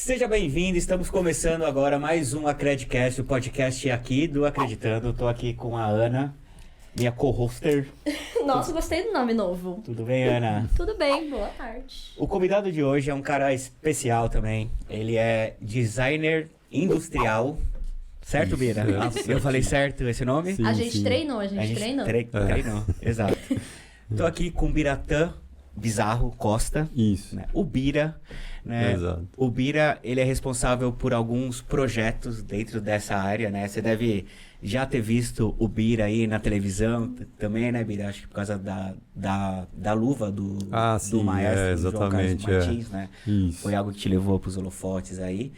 Seja bem-vindo, estamos começando agora mais um Acredcast, o podcast aqui do Acreditando. Estou aqui com a Ana, minha co-hoster. Nossa, gostei do nome novo. Tudo bem, Ana? Tudo bem, boa tarde. O convidado de hoje é um cara especial também. Ele é designer industrial. Certo, Bira? Eu falei certo esse nome? Sim, a gente treinou, a gente treinou. Treinou, exato. Estou aqui com o Biratã Bizarro Costa. Isso. Né? O Bira, né? Exato. O Bira, ele é responsável por alguns projetos dentro dessa área, né? Você deve já ter visto o Bira aí na televisão também, né, Bira? Acho que por causa da luva do maestro, do João Carlos Martins, né? Isso. Foi algo que te levou para os holofotes aí.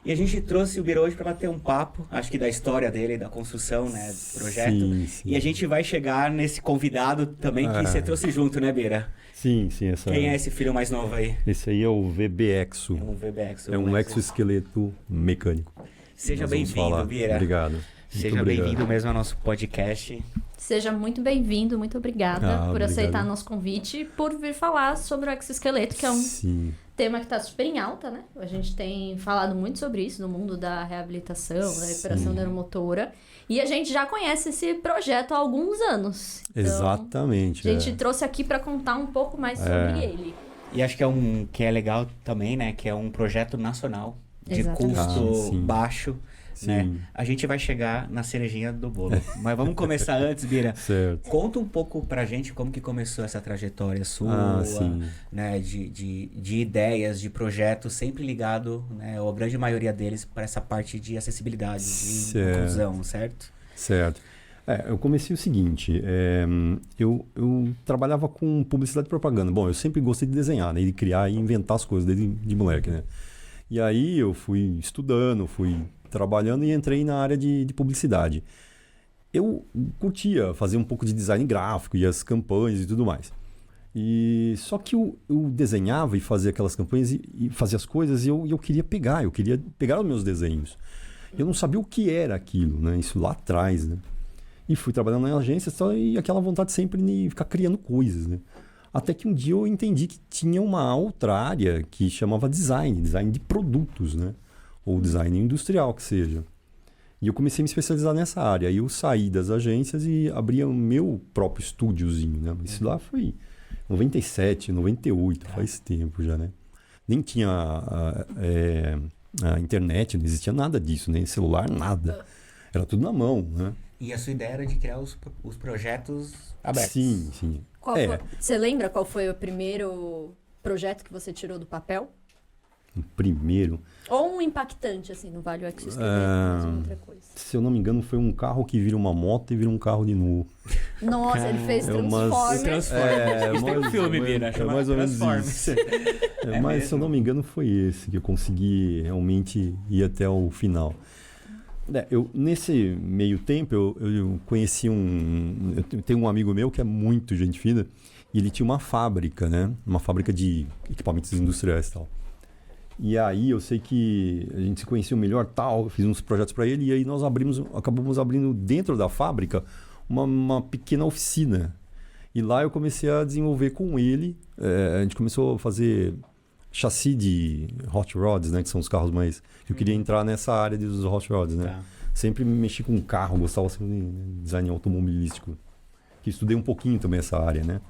E a gente trouxe o Bira hoje para bater um papo, acho que da história dele, da construção, né, do projeto. Sim. E a gente vai chegar nesse convidado também que você trouxe junto, né, Bira? Sim. Quem é esse filho mais novo aí? Esse aí é o VBExo. É um VBExo. É um exoesqueleto mecânico. Seja bem-vindo, Bira. Obrigado. Seja bem-vindo mesmo ao nosso podcast. Seja muito bem-vindo, muito obrigada por aceitar nosso convite e por vir falar sobre o exoesqueleto, que é um tema que está super em alta, né? A gente tem falado muito sobre isso no mundo da reabilitação, da recuperação neuromotora. E a gente já conhece esse projeto há alguns anos. Então, exatamente. A gente trouxe aqui para contar um pouco mais sobre ele. E acho que é legal também, né? Que é um projeto nacional de Exatamente. custo baixo. Sim. Né? A gente vai chegar na cerejinha do bolo. Mas vamos começar antes, Bira. Certo. Conta um pouco pra gente como que começou essa trajetória sua, né? De ideias, de projetos, sempre ligado, né? Ou a grande maioria deles para essa parte de acessibilidade, de inclusão, certo? Certo. Eu comecei o seguinte, eu trabalhava com publicidade e propaganda. Bom, eu sempre gostei de desenhar, né? De criar e inventar as coisas desde de moleque, né? E aí eu fui estudando, fui trabalhando e entrei na área de publicidade. Eu curtia fazer um pouco de design gráfico e as campanhas e tudo mais. Só que eu desenhava e fazia aquelas campanhas e fazia as coisas e eu queria pegar os meus desenhos. Eu não sabia o que era aquilo, né? Isso lá atrás, né? E fui trabalhando na agência e aquela vontade sempre de ficar criando coisas, né? Até que um dia eu entendi que tinha uma outra área que chamava design de produtos, né? Ou design industrial, que seja. E eu comecei a me especializar nessa área. Aí eu saí das agências e abri o meu próprio estúdiozinho, né? Isso lá foi 97, 98, faz tempo já, né? Nem tinha a internet, não existia nada disso, nem celular, nada. Era tudo na mão, né? E a sua ideia era de criar os projetos abertos. Sim. Você lembra qual foi o primeiro projeto que você tirou do papel? O primeiro... Ou um impactante, assim, no Vale do Exoesqueleto, ou outra coisa. Se eu não me engano, foi um carro que vira uma moto e vira um carro de novo. Nossa, ele fez Transformers. Tem um filme, Bira, chamado mais ou menos Transformers. isso. Mas se eu não me engano, foi esse que eu consegui realmente ir até o final. Nesse meio tempo, eu conheci eu tenho um amigo meu que é muito gente fina, e ele tinha uma fábrica, né? Uma fábrica de equipamentos industriais e tal. E aí eu sei que a gente se conhecia melhor, tal, fiz uns projetos para ele, e aí nós acabamos abrindo dentro da fábrica uma pequena oficina. E lá eu comecei a desenvolver com ele, a gente começou a fazer chassi de hot rods, né, que são os carros mais... Eu queria entrar nessa área dos hot rods, né? Tá. Sempre me mexi com carro, gostava assim, de design automobilístico. Que estudei um pouquinho também essa área, né?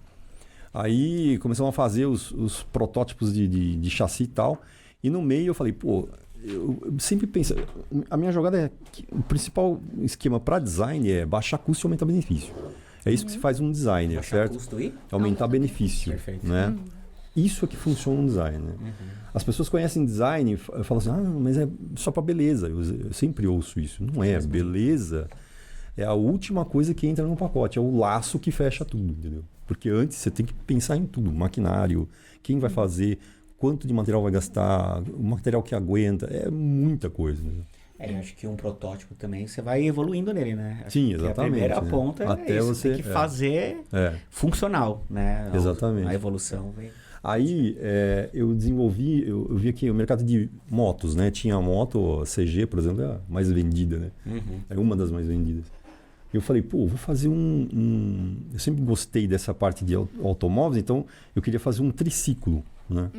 Aí começamos a fazer os protótipos de chassi e tal. E no meio eu falei, eu sempre penso... A minha jogada é que o principal esquema para design é baixar custo e aumentar benefício. É isso que se faz um designer, Baixar certo? custo e aumentar benefício. Perfeito. Né? Isso é que funciona no design, né? As pessoas conhecem design e falam assim, mas é só para beleza. Eu sempre ouço isso. Não é. Beleza é a última coisa que entra no pacote. É o laço que fecha tudo, entendeu? Porque antes você tem que pensar em tudo. Maquinário, quem vai fazer, quanto de material vai gastar, o material que aguenta. É muita coisa, né? Eu acho que um protótipo também, você vai evoluindo nele, né? Sim, exatamente. A primeira ponta até isso, você tem que fazer funcional, né? Exatamente. A evolução vem... Aí eu desenvolvi, eu vi que o mercado de motos, né? Tinha a moto, a CG, por exemplo, é a mais vendida, né? É uma das mais vendidas. Eu falei, vou fazer eu sempre gostei dessa parte de automóveis, então eu queria fazer um triciclo, né?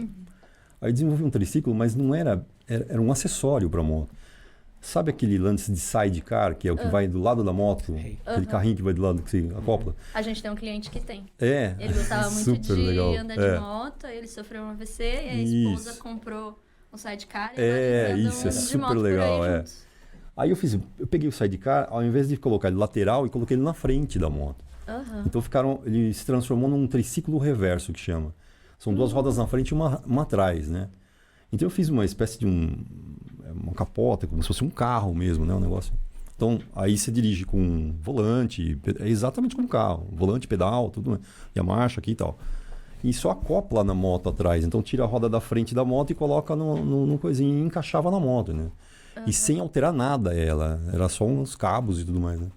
Aí desenvolvi um triciclo, mas não era um acessório para moto. Sabe aquele lance de sidecar, que é o que vai do lado da moto? Aquele carrinho que vai do lado que você acopla? A gente tem um cliente que tem. Ele gostava muito de legal. andar de moto, ele sofreu um AVC e a esposa comprou um sidecar e isso é super legal. Aí eu peguei o sidecar, ao invés de colocar ele lateral, e coloquei ele na frente da moto. Então ele se transformou num triciclo reverso, que chama. São 2 rodas na frente e uma atrás, né? Então eu fiz uma espécie de uma capota, como se fosse um carro mesmo, né? Um negócio. Então aí você dirige com volante, é exatamente como um carro. Volante, pedal, tudo, e a marcha aqui e tal. E só acopla na moto atrás. Então tira a roda da frente da moto e coloca no coisinho e encaixava na moto, né? E sem alterar nada era só uns cabos e tudo mais, né?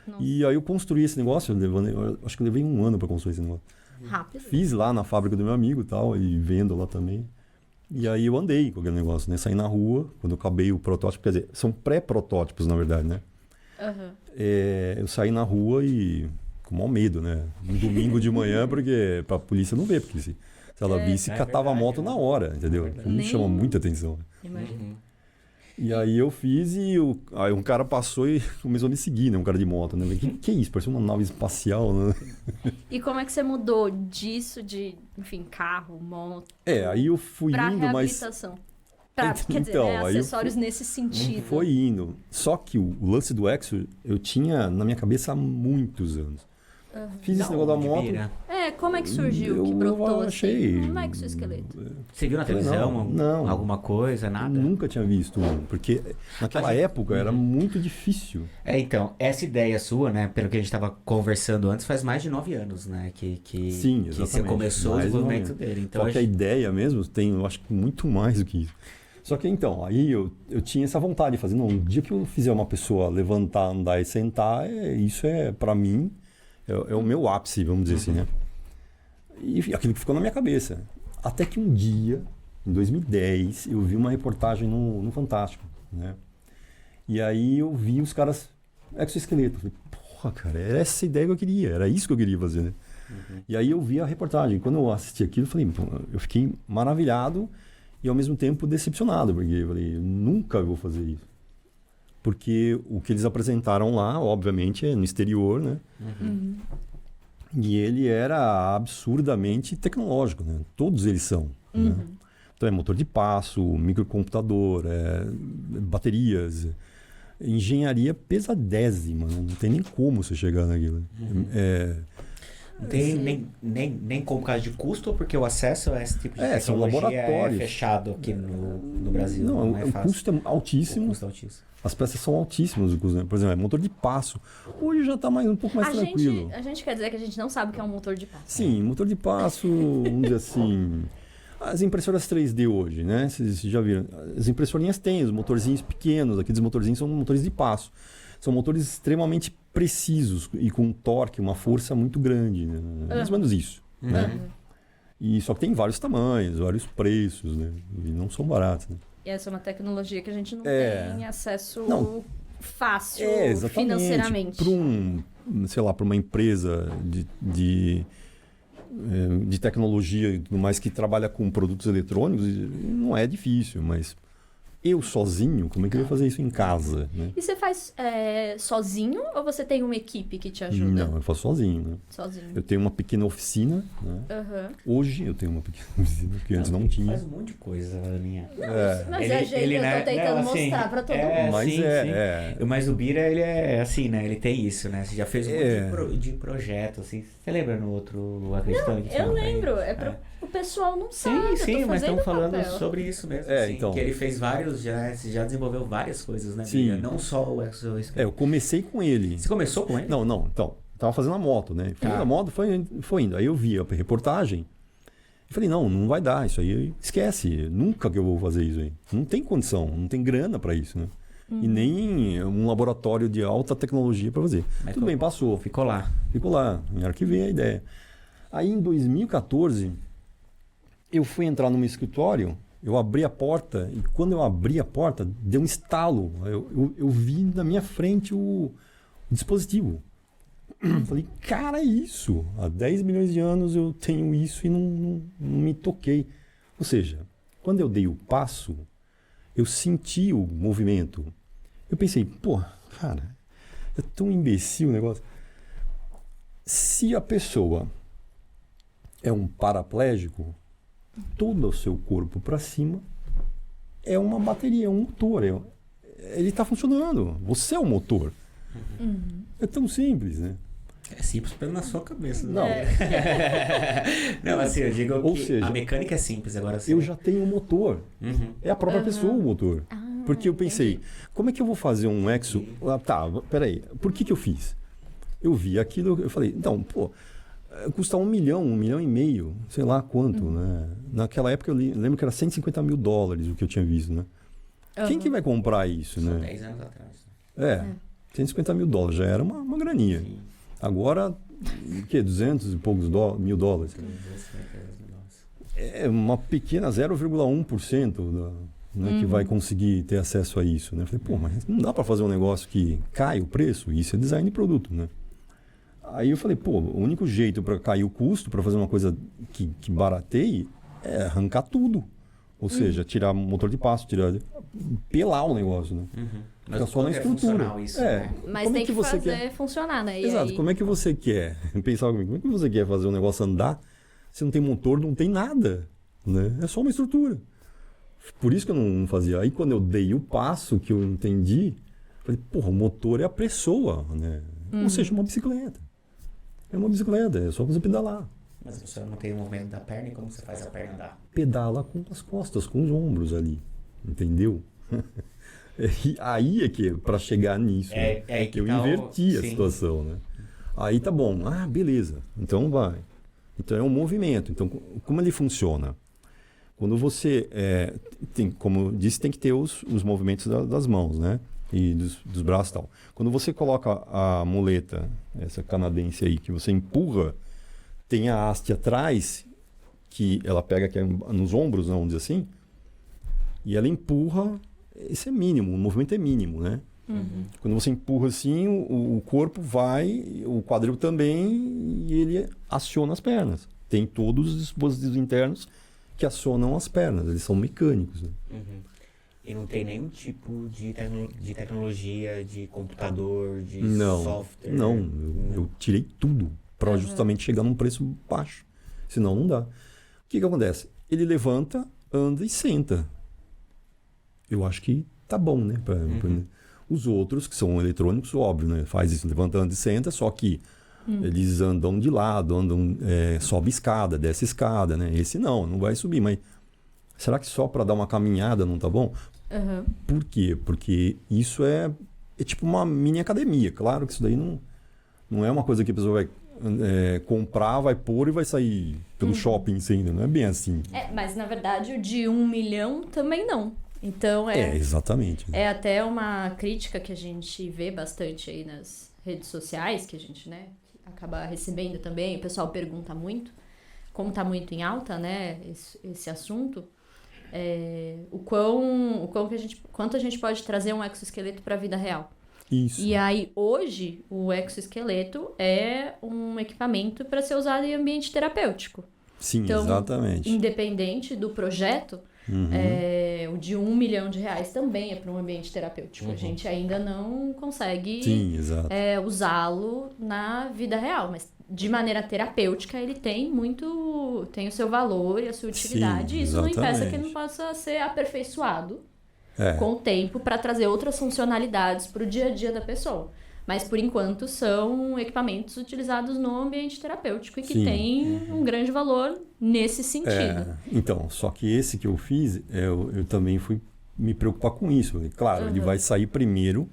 Nossa. E aí eu construí esse negócio, eu acho que eu levei 1 ano para construir esse negócio. Rápido. Fiz lá na fábrica do meu amigo e tal, e vendo lá também. E aí eu andei com aquele negócio, né? Saí na rua, quando eu acabei o protótipo, quer dizer, são pré-protótipos, na verdade, né? Eu saí na rua e com maior medo, né? Um domingo de manhã, porque pra polícia não ver, porque se ela visse, catava a moto na hora, entendeu? Me chama muita atenção. Imagina. E aí eu fiz e aí um cara passou e começou a me seguir, né? Um cara de moto, né? Que é isso? Parecia uma nave espacial, né? E como é que você mudou disso de, enfim, carro, moto? Aí eu fui pra indo, reabilitação. Quer dizer, acessórios nesse sentido. Foi indo. Só que o lance do Exo eu tinha na minha cabeça há muitos anos. Fiz esse negócio da moto. Como é que surgiu, que brotou eu achei... assim? Como é que seu esqueleto? Você viu na televisão? Não. Alguma coisa, nada? Nunca tinha visto porque naquela época era muito difícil. Então, essa ideia sua, né, pelo que a gente estava conversando antes, faz mais de 9 anos, né, Sim, exatamente. que você começou o desenvolvimento dele. Então, só que a ideia mesmo tem, eu acho que muito mais do que isso. Só que então, aí eu tinha essa vontade de fazer, um dia que eu fizer uma pessoa levantar, andar e sentar, isso é, para mim, é o meu ápice, vamos dizer assim, né? E aquilo que ficou na minha cabeça. Até que um dia, em 2010, eu vi uma reportagem no Fantástico, né? E aí eu vi os caras, exoesqueleto. Falei, porra, cara, era essa ideia que eu queria, era isso que eu queria fazer, né? E aí eu vi a reportagem. Quando eu assisti aquilo, eu fiquei maravilhado e ao mesmo tempo decepcionado, porque eu falei, nunca vou fazer isso. Porque o que eles apresentaram lá, obviamente, é no exterior, né? E ele era absurdamente tecnológico, né? Todos eles são, né? Então é motor de passo, microcomputador, baterias, engenharia pesadésima, né? Não tem nem como você chegar naquilo. Não tem nem como caso de custo ou porque o acesso a esse tipo de tecnologia são laboratórios. É fechado aqui no Brasil? Não é o fácil. custo é altíssimo. O custo é altíssimo. As peças são altíssimas, né? Por exemplo, motor de passo. Hoje já está um pouco mais tranquilo. A gente quer dizer que a gente não sabe o que é um motor de passo. Sim, motor de passo, vamos dizer assim... As impressoras 3D hoje, né? Vocês já viram. As impressorinhas têm os motorzinhos pequenos. Aqueles motorzinhos são motores de passo. São motores extremamente precisos e com um torque, uma força muito grande. Né? Mais ou menos isso. Né? E só que tem vários tamanhos, vários preços, né? E não são baratos. Né? E essa é uma tecnologia que a gente não tem acesso fácil financeiramente. Para uma empresa de tecnologia e tudo mais que trabalha com produtos eletrônicos, não é difícil, mas eu sozinho, como é que eu ia fazer isso em casa? Né? E você faz sozinho ou você tem uma equipe que te ajuda? Não, eu faço sozinho. Né? Sozinho. Eu tenho uma pequena oficina. Né? Hoje eu tenho uma pequena oficina, que antes não tinha. Faz um monte de coisa, Aninha. Mas eu tô tentando mostrar pra todo mundo. Mas sim. Mas o Bira, ele é assim, né? Ele tem isso, né? Você já fez um monte de projeto, assim. Você lembra no outro Acreditando? Eu lembro. O pessoal não sabe. Sim, mas estamos falando sobre isso mesmo. Então. Que ele fez vários, já desenvolveu várias coisas, né, sim. Bira? Não só o exoesqueleto. Eu comecei com ele. Você começou com ele? Não. Então, tava fazendo a moto, né? A moto foi indo. Aí eu vi a reportagem e falei, não vai dar isso aí. Esquece, nunca que eu vou fazer isso aí. Não tem condição, não tem grana para isso, né? E nem um laboratório de alta tecnologia para fazer. Mas tudo bem, passou. Ficou lá. Arquivei a ideia. Aí em 2014, eu fui entrar num escritório, eu abri a porta, e quando eu abri a porta, deu um estalo. Eu vi na minha frente o dispositivo. Falei, cara, é isso. Há 10 milhões de anos eu tenho isso e não me toquei. Ou seja, Quando eu dei o passo, eu senti o movimento. Eu pensei, pô, cara, é tão imbecil o negócio. Se a pessoa é um paraplégico, todo o seu corpo para cima é uma bateria, é um motor. Ele está funcionando. Você é o motor. É tão simples, né? É simples na sua cabeça. Não. Não, assim, eu digo Ou que seja, a mecânica é simples. Agora eu já tenho um motor. É a própria pessoa o motor. Porque eu pensei, como é que eu vou fazer um exo? Tá, peraí, por que eu fiz? Eu vi aquilo, eu falei, então, pô, custa 1 milhão, 1,5 milhão, sei lá quanto, né? Naquela época eu lembro que era $150 mil o que eu tinha visto, né? Quem que vai comprar isso, Só né? 10 anos atrás. $150 mil, já era uma graninha. Sim. Agora, o quê? 200 e poucos mil dólares. É uma pequena 0,1% né, que vai conseguir ter acesso a isso, né? Eu falei, pô, mas não dá para fazer um negócio que cai o preço? Isso é design de produto, né? Aí eu falei, pô, o único jeito para cair o custo, para fazer uma coisa que barateie, é arrancar tudo. Ou seja, tirar motor de passo, pelar o negócio, né? Mas fica só na estrutura. Isso, né? Mas como tem que você fazer quer? funcionar, né? E Exato, aí... como é que você quer? Pensar comigo, como é que você quer fazer um negócio andar se não tem motor, não tem nada, né? É só uma estrutura. Por isso que eu não fazia. Aí quando eu dei o passo que eu entendi, falei, porra, o motor é a pessoa, né? Ou seja, uma bicicleta. É uma bicicleta, é só você pedalar. Mas você não tem o movimento da perna, e como você faz a perna andar? Pedala com as costas, com os ombros ali, entendeu? Aí é que, para chegar nisso, aí que eu tá inverti a sim. situação, né? Aí tá bom, beleza, então vai. Então é um movimento. Então, como ele funciona? Quando você tem, como eu disse, tem que ter os movimentos das mãos, né? E dos braços e tal. Quando você coloca a muleta, essa canadense aí, que você empurra, tem a haste atrás, que ela pega aqui nos ombros, vamos dizer assim, e ela empurra, esse é mínimo, o movimento é mínimo, né? Quando você empurra assim, o corpo vai, o quadril também, e ele aciona as pernas. Tem todos os dispositivos internos que acionam as pernas, eles são mecânicos. Né? E não tem nenhum tipo de tecnologia, de computador, de software? Não, eu tirei tudo para justamente chegar num preço baixo. Senão não dá. O que acontece? Ele levanta, anda e senta. Eu acho que tá bom, né? Os outros, que são eletrônicos, óbvio, né? Faz isso, levanta, anda e senta, só que eles andam de lado, sobe escada, desce escada, né? Esse não vai subir, mas será que só para dar uma caminhada não tá bom? Por quê? Porque isso é tipo uma mini academia. Claro que isso daí não é uma coisa que a pessoa vai comprar, vai pôr e vai sair pelo shopping ainda. Não é bem assim. Mas na verdade o de 1 milhão também não. Então exatamente. É até uma crítica que a gente vê bastante aí nas redes sociais, que a gente, né, acaba recebendo também. O pessoal pergunta muito, como está muito em alta, né, esse assunto. Quanto a gente pode trazer um exoesqueleto para a vida real. Isso. E aí, hoje, o exoesqueleto é um equipamento para ser usado em ambiente terapêutico. Sim, então, exatamente. Independente do projeto, o de R$1 milhão também é para um ambiente terapêutico. A gente ainda não consegue usá-lo na vida real, mas de maneira terapêutica ele tem o seu valor e a sua utilidade. Sim, e isso não impeça que ele não possa ser aperfeiçoado com o tempo para trazer outras funcionalidades para o dia a dia da pessoa. Mas, por enquanto, são equipamentos utilizados no ambiente terapêutico e que têm um grande valor nesse sentido. Então, só que esse que eu fiz, eu também fui me preocupar com isso. Claro, ele vai sair primeiro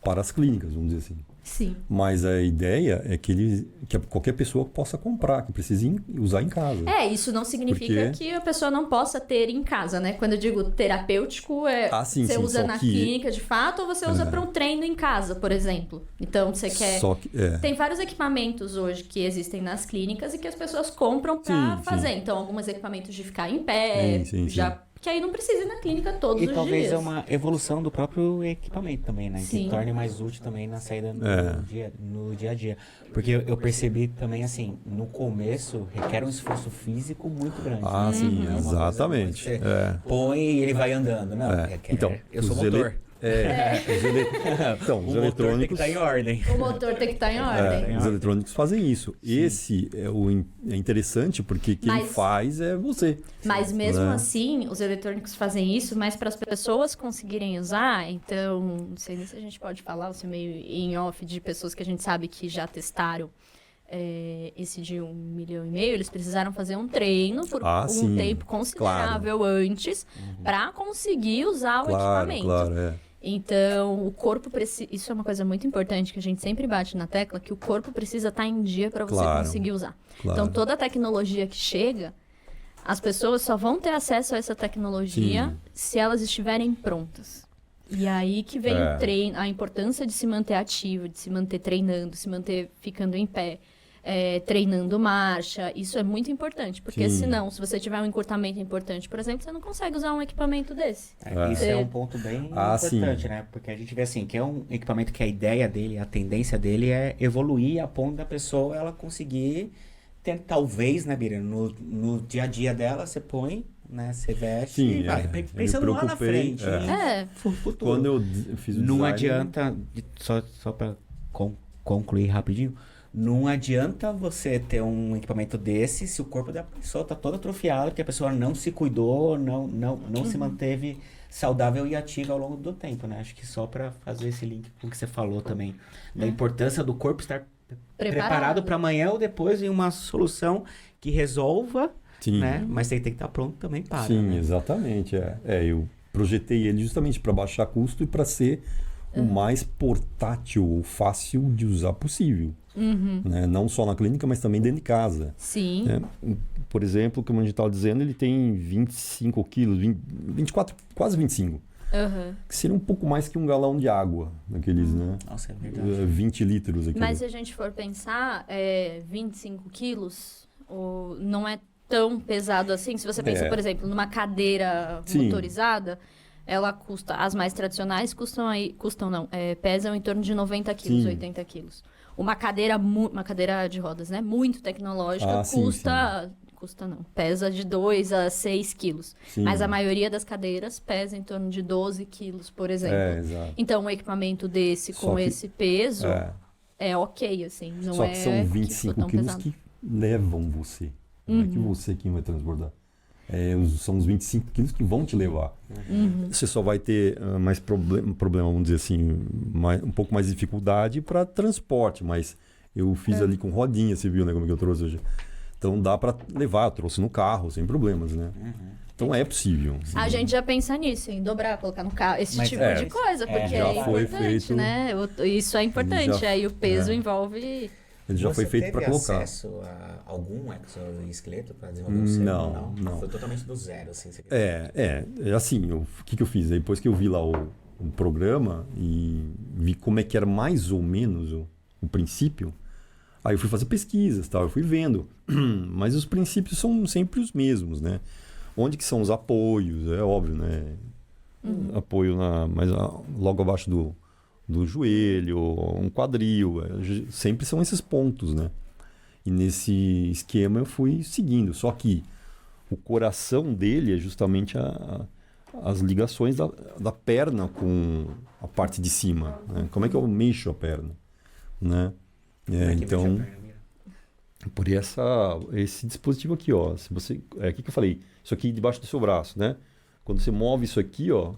para as clínicas, vamos dizer assim. Sim. Mas a ideia é que qualquer pessoa possa comprar, que precise usar em casa. Isso não significa que a pessoa não possa ter em casa, né? Quando eu digo terapêutico, você usa na clínica de fato ou você usa para um treino em casa, por exemplo. Então, você quer... Tem vários equipamentos hoje que existem nas clínicas e que as pessoas compram para fazer. Então, alguns equipamentos de ficar em pé, que aí não precisa ir na clínica todos os dias. E talvez é uma evolução do próprio equipamento também, né? Sim. Que torne mais útil também na saída no dia a dia. Porque eu percebi também, assim, no começo requer um esforço físico muito grande. Sim, exatamente. Você põe e ele vai andando. Não, então, eu sou motor. Então, os o eletrônicos... motor tem que estar em ordem. O motor tem que estar em ordem. Os eletrônicos fazem isso. Sim. Esse é interessante porque quem faz é você. Mas mesmo assim, os eletrônicos fazem isso, mas para as pessoas conseguirem usar, então, não sei nem se a gente pode falar, você meio em off de pessoas que a gente sabe que já testaram esse de 1,5 milhão, eles precisaram fazer um treino por um tempo considerável antes para conseguir usar o equipamento. Claro. Então, o corpo precisa... Isso é uma coisa muito importante que a gente sempre bate na tecla, que o corpo precisa estar em dia para você conseguir usar. Então, toda a tecnologia que chega, as pessoas só vão ter acesso a essa tecnologia se elas estiverem prontas. E aí que vem o treino, a importância de se manter ativo, de se manter treinando, se manter ficando em pé, treinando marcha. Isso é muito importante, porque senão, se você tiver um encurtamento importante, por exemplo, você não consegue usar um equipamento desse. Isso é um ponto bem importante, né? Porque a gente vê assim, que é um equipamento que a ideia dele, a tendência dele é evoluir a ponto da pessoa ela conseguir ter, talvez, né, Bira, no dia a dia dela, você põe, né, você veste e vai pensando lá na frente. Futuro. Quando eu fiz o não design... adianta, só para concluir rapidinho, não adianta você ter um equipamento desse se o corpo da pessoa está todo atrofiado, porque a pessoa não se cuidou, não se manteve saudável e ativa ao longo do tempo, né? Acho que só para fazer esse link com o que você falou também, da importância do corpo estar preparado para amanhã ou depois em uma solução que resolva, né? Mas tem que estar pronto também para. Sim, exatamente. Eu projetei ele justamente para baixar custo e para ser o mais portátil ou fácil de usar possível. Né? Não só na clínica, mas também dentro de casa. Sim. Por exemplo, como a gente estava dizendo, ele tem 25 quilos, 24, quase 25. Que seria um pouco mais que um galão de água, daqueles, né? Nossa, é verdade. 20 litros aqui. Mas se a gente for pensar, 25 quilos não é tão pesado assim. Se você pensa, por exemplo, numa cadeira motorizada, ela custa, as mais tradicionais pesam em torno de 90 quilos, 80 quilos. Uma cadeira de rodas, né? Muito tecnológica, pesa de 2 a 6 quilos. Mas a maioria das cadeiras pesa em torno de 12 quilos, por exemplo. Então, um equipamento desse com esse peso é ok, assim. Não só que são 25 quilos que levam você. Não é que você quem vai transbordar. São os 25 quilos que vão te levar. Você só vai ter mais problema, vamos dizer assim, um pouco mais de dificuldade para transporte, mas eu fiz ali com rodinha, você viu, né, como que eu trouxe hoje. Então dá para levar, eu trouxe no carro, sem problemas, né? Então é possível. A gente já pensa nisso, em dobrar, colocar no carro, esse tipo de coisa, porque é importante, né? Isso é importante, aí o peso envolve... Ele já foi feito para colocar. Você teve acesso a algum exoesqueleto para desenvolver um seu? Não. Foi totalmente do zero, assim. Assim, o que eu fiz? Depois que eu vi lá o programa e vi como é que era mais ou menos o princípio, aí eu fui fazer pesquisas, tal, eu fui vendo. Mas os princípios são sempre os mesmos, né? Onde que são os apoios, é óbvio, né? Apoio logo abaixo do joelho, um quadril, sempre são esses pontos, né? E nesse esquema eu fui seguindo, só que o coração dele é justamente as ligações da perna com a parte de cima, né? Como é que eu mexo a perna, né? Então, por esse dispositivo aqui, ó, se você, o que eu falei? Isso aqui debaixo do seu braço, né? Quando você move isso aqui, ó,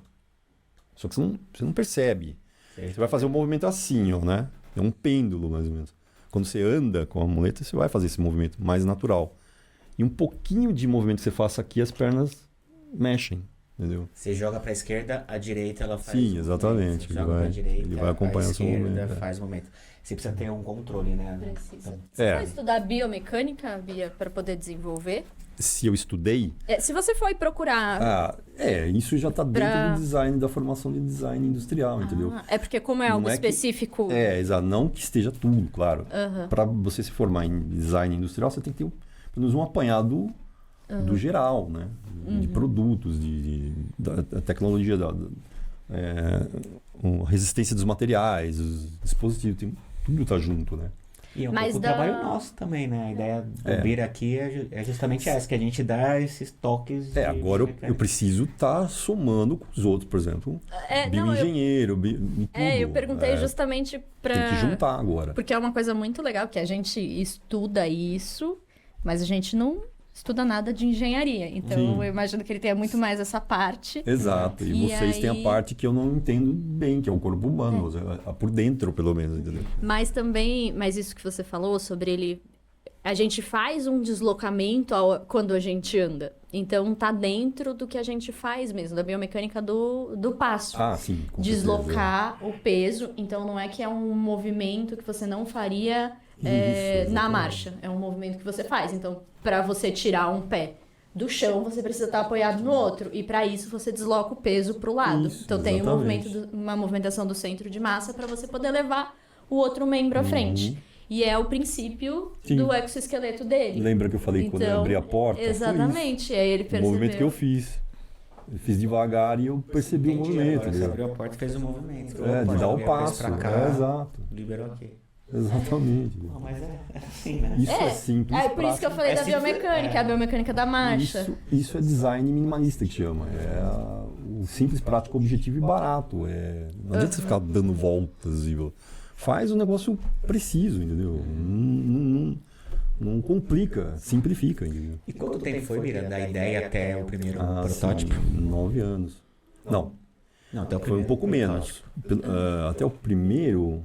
só que você não percebe. Você vai fazer um movimento assim, ó, né? É um pêndulo, mais ou menos. Quando você anda com a muleta, você vai fazer esse movimento mais natural. E um pouquinho de movimento que você faça aqui, as pernas mexem, entendeu? Você joga para a esquerda, a direita ela faz. Sim, exatamente. Ele vai acompanhar o seu movimento. Faz o movimento. Você precisa ter um controle, né? Precisa. Você vai estudar biomecânica, Bia, para poder desenvolver? Se eu estudei... se você foi procurar... isso já está dentro do design, da formação de design industrial, entendeu? É porque como é algo específico... Exato. Não que esteja tudo, claro. Para você se formar em design industrial, você tem que ter pelo menos um apanhado do geral, né? De produtos, da tecnologia, resistência dos materiais, os dispositivos, tudo está junto, né? E é um pouco o trabalho nosso também, né? A ideia do Bira aqui é justamente essa, que a gente dá esses toques. Agora eu preciso estar somando com os outros, por exemplo. Bioengenheiro, tudo. Eu perguntei justamente para... Tem que juntar agora. Porque é uma coisa muito legal, que a gente estuda isso, mas a gente não estuda nada de engenharia. Então, eu imagino que ele tenha muito mais essa parte. Exato. E vocês têm a parte que eu não entendo bem, que é o corpo humano. Por dentro, pelo menos, entendeu? Mas isso que você falou sobre ele... A gente faz um deslocamento quando a gente anda. Então, tá dentro do que a gente faz mesmo, da biomecânica do passo. Sim. Deslocar o peso. Então, não é que é um movimento que você não faria... na marcha. É um movimento que você faz. Então, para você tirar um pé do chão, você precisa estar apoiado no outro. E para isso, você desloca o peso para o lado. Então, tem uma movimentação do centro de massa para você poder levar o outro membro à frente. E é o princípio do exoesqueleto dele. Lembra que eu falei quando eu abri a porta? Exatamente. Aí ele percebeu. O movimento que eu fiz. Eu fiz devagar e eu percebi o movimento. Você abriu a porta e fez o movimento. De dar o passo. Exato. Liberou aqui. Exatamente. Não, mas é assim, né? Isso é simples. É por isso que eu falei da biomecânica, a biomecânica da marcha. Isso é design minimalista que chama. O simples, prático, objetivo e barato. Não adianta você ficar dando voltas. Faz o negócio preciso, entendeu? Não complica, simplifica, entendeu? E quanto tempo foi, Bira, da ideia até o primeiro protótipo? 9 anos. Não, até o foi um pouco menos. Até o primeiro...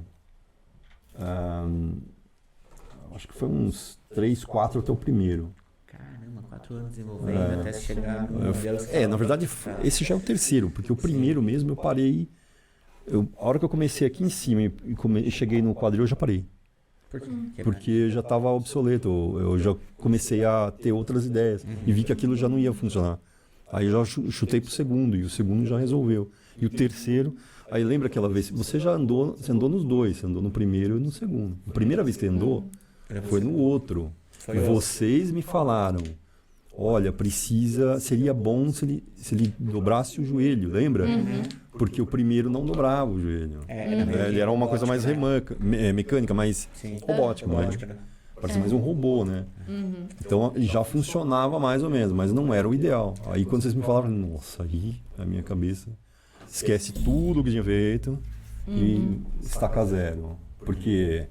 acho que foi uns 3, 4 até o primeiro. Caramba, 4 anos desenvolvendo até chegar no modelo. Na verdade, esse já é o terceiro, porque o primeiro mesmo eu parei. A hora que eu comecei aqui em cima e cheguei no quadril, eu já parei. Por quê? Porque já estava obsoleto. Eu já comecei a ter outras ideias e vi que aquilo já não ia funcionar. Aí eu já chutei pro segundo e o segundo já resolveu. E o terceiro. Aí lembra aquela vez, você andou nos dois, você andou no primeiro e no segundo. A primeira vez que você andou foi no outro. E vocês me falaram, olha, seria bom se ele dobrasse o joelho, lembra? Porque o primeiro não dobrava o joelho. Ele era uma coisa mais mecânica, mais robótica. Parecia mais um robô, né? Então já funcionava mais ou menos, mas não era o ideal. Aí quando vocês me falaram, nossa, aí a minha cabeça... Esquece tudo que tinha feito e estaca zero. Porque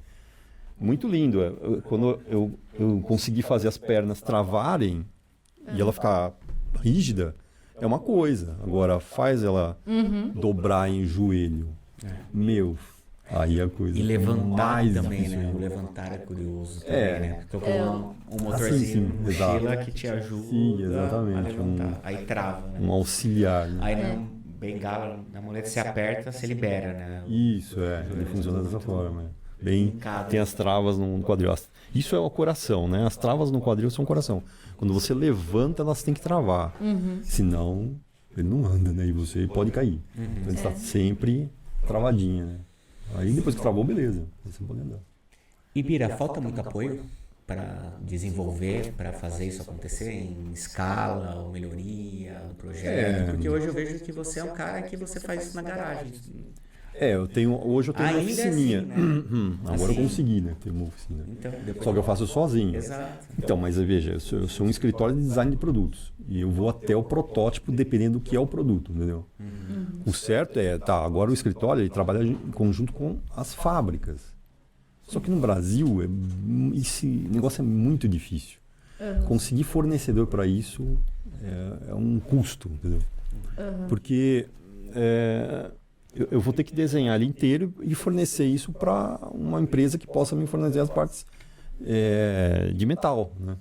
muito lindo. Quando eu consegui fazer as pernas travarem e ela ficar rígida, é uma coisa. Agora, faz ela dobrar em joelho. Aí a coisa... E levantar também, né? O levantar é curioso também, né? Tô com um motorzinho mochila que te ajuda a levantar. Aí trava, né? Um auxiliar, né? Aí bengala, na muleta se aperta, se libera, né? Isso, ele funciona dessa forma. Tem as travas no quadril. Isso é o coração, né? As travas no quadril são o coração. Quando você levanta, elas têm que travar. Senão, ele não anda, né? E você pode cair. Então, ele está sempre travadinha, né? Aí, depois que travou, beleza. Você pode andar. E, Bira, falta muito apoio para desenvolver, para fazer isso acontecer em escala, ou melhoria, um projeto? Porque hoje eu vejo que você é um cara que você faz isso na garagem. Hoje eu tenho uma oficininha. Assim, né? Agora eu consegui, né? Ter uma oficina. Só que eu faço sozinho. Exato. Então, mas veja, eu sou um escritório de design de produtos. E eu vou até o protótipo, dependendo do que é o produto, entendeu? O certo agora o escritório ele trabalha em conjunto com as fábricas. Só que no Brasil, esse negócio é muito difícil. Conseguir fornecedor para isso é um custo, entendeu? Porque eu vou ter que desenhar ele inteiro e fornecer isso para uma empresa que possa me fornecer as partes de metal, né?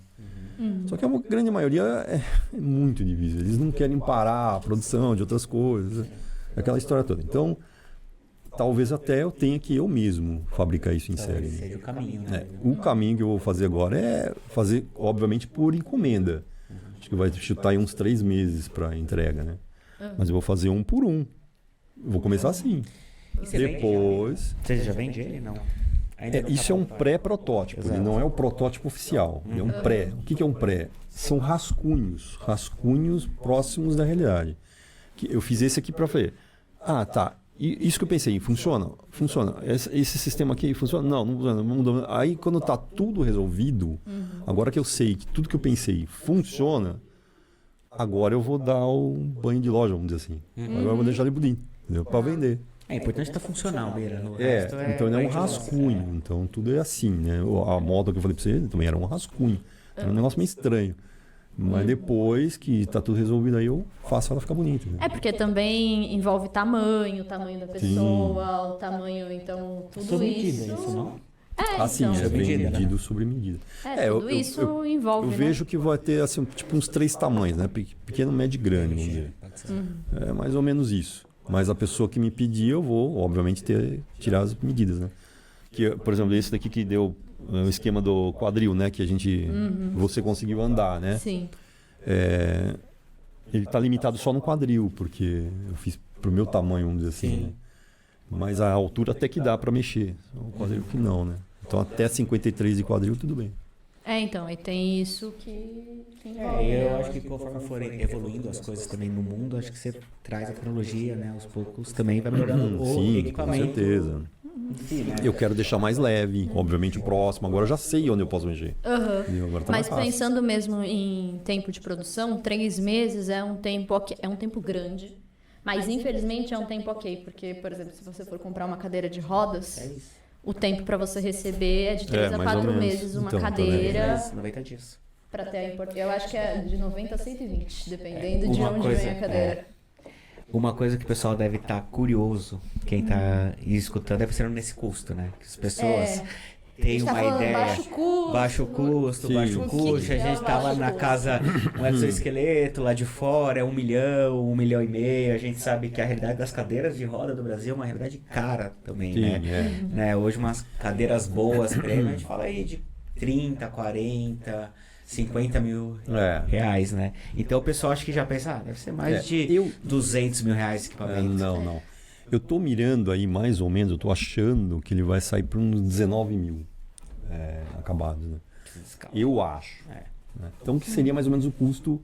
Só que a grande maioria é muito difícil. Eles não querem parar a produção de outras coisas, aquela história toda. Então, talvez até eu tenha que eu mesmo fabricar isso em série. Seja o caminho, né? O caminho que eu vou fazer agora é fazer, obviamente, por encomenda. Acho que vai chutar aí uns 3 meses para entrega, né? Mas eu vou fazer um por um. Vou começar assim. Você depois... Você já vende ele? Não. Isso é um pré-protótipo, ele não é o protótipo oficial, é um pré. O que é um pré? São rascunhos próximos da realidade. Eu fiz esse aqui para ver. Tá. E isso que eu pensei, funciona? Funciona. Esse sistema aqui funciona? Não funciona. Aí quando está tudo resolvido, agora que eu sei que tudo que eu pensei funciona, agora eu vou dar o banho de loja, vamos dizer assim. Agora eu vou deixar ele bonito, para vender. É importante estar funcional, Bira. Então ele é um rascunho. Então tudo é assim, né? A moto que eu falei para você também era um rascunho. Era um negócio meio estranho. Mas depois que tá tudo resolvido aí, eu faço ela ficar bonita. Né? Porque também envolve o tamanho da pessoa, o tamanho, então tudo sob isso... medida, isso não? Então. É vendido sobre medida. Tudo isso envolve, Eu vejo que vai ter assim, tipo uns 3 tamanhos, né? Pequeno, médio e grande, vamos dizer. É mais ou menos isso. Mas a pessoa que me pedir, eu vou, obviamente, tirar as medidas, né? Que, por exemplo, esse daqui que deu o esquema do quadril, né? Que a gente... Você conseguiu andar, né? Sim. Ele está limitado só no quadril, porque eu fiz pro meu tamanho, vamos dizer assim. Né? Mas a altura até que dá para mexer. O quadril que não, né? Então até 53 de quadril, tudo bem. Então, e tem isso que envolve. Eu acho que conforme forem evoluindo as coisas também no mundo, acho que você traz a tecnologia, né? Aos poucos também vai melhorando o equipamento. Com certeza. Sim, né? Eu quero deixar mais leve, obviamente o próximo. Agora eu já sei onde eu posso mexer. Agora tá Mas mais fácil. pensando mesmo em tempo de produção, 3 meses é um tempo grande. Mas infelizmente é um tempo ok, porque, por exemplo, se você for comprar uma cadeira de rodas, o tempo para você receber é de 3 a 4 meses uma cadeira. 90 dias. Para ter a importância. Eu acho que é de 90 a 120, dependendo de onde vem a cadeira. Uma coisa que o pessoal deve estar curioso, quem está escutando, deve ser nesse custo, né? Que as pessoas têm uma ideia. Baixo custo. A gente tá lá na casa, um exoesqueleto lá de fora, é 1 milhão, 1,5 milhão. A gente sabe que a realidade das cadeiras de roda do Brasil é uma realidade cara também, né? Hoje umas cadeiras boas, prêmio, a gente fala aí de 30, 40... 50 mil reais, né? Então o pessoal acha que já pensa, deve ser mais de 200 mil reais esse equipamento. Não. Eu tô mirando aí mais ou menos, eu tô achando que ele vai sair por uns 19 mil acabados, né? Eu acho. Né? Então que seria mais ou menos o custo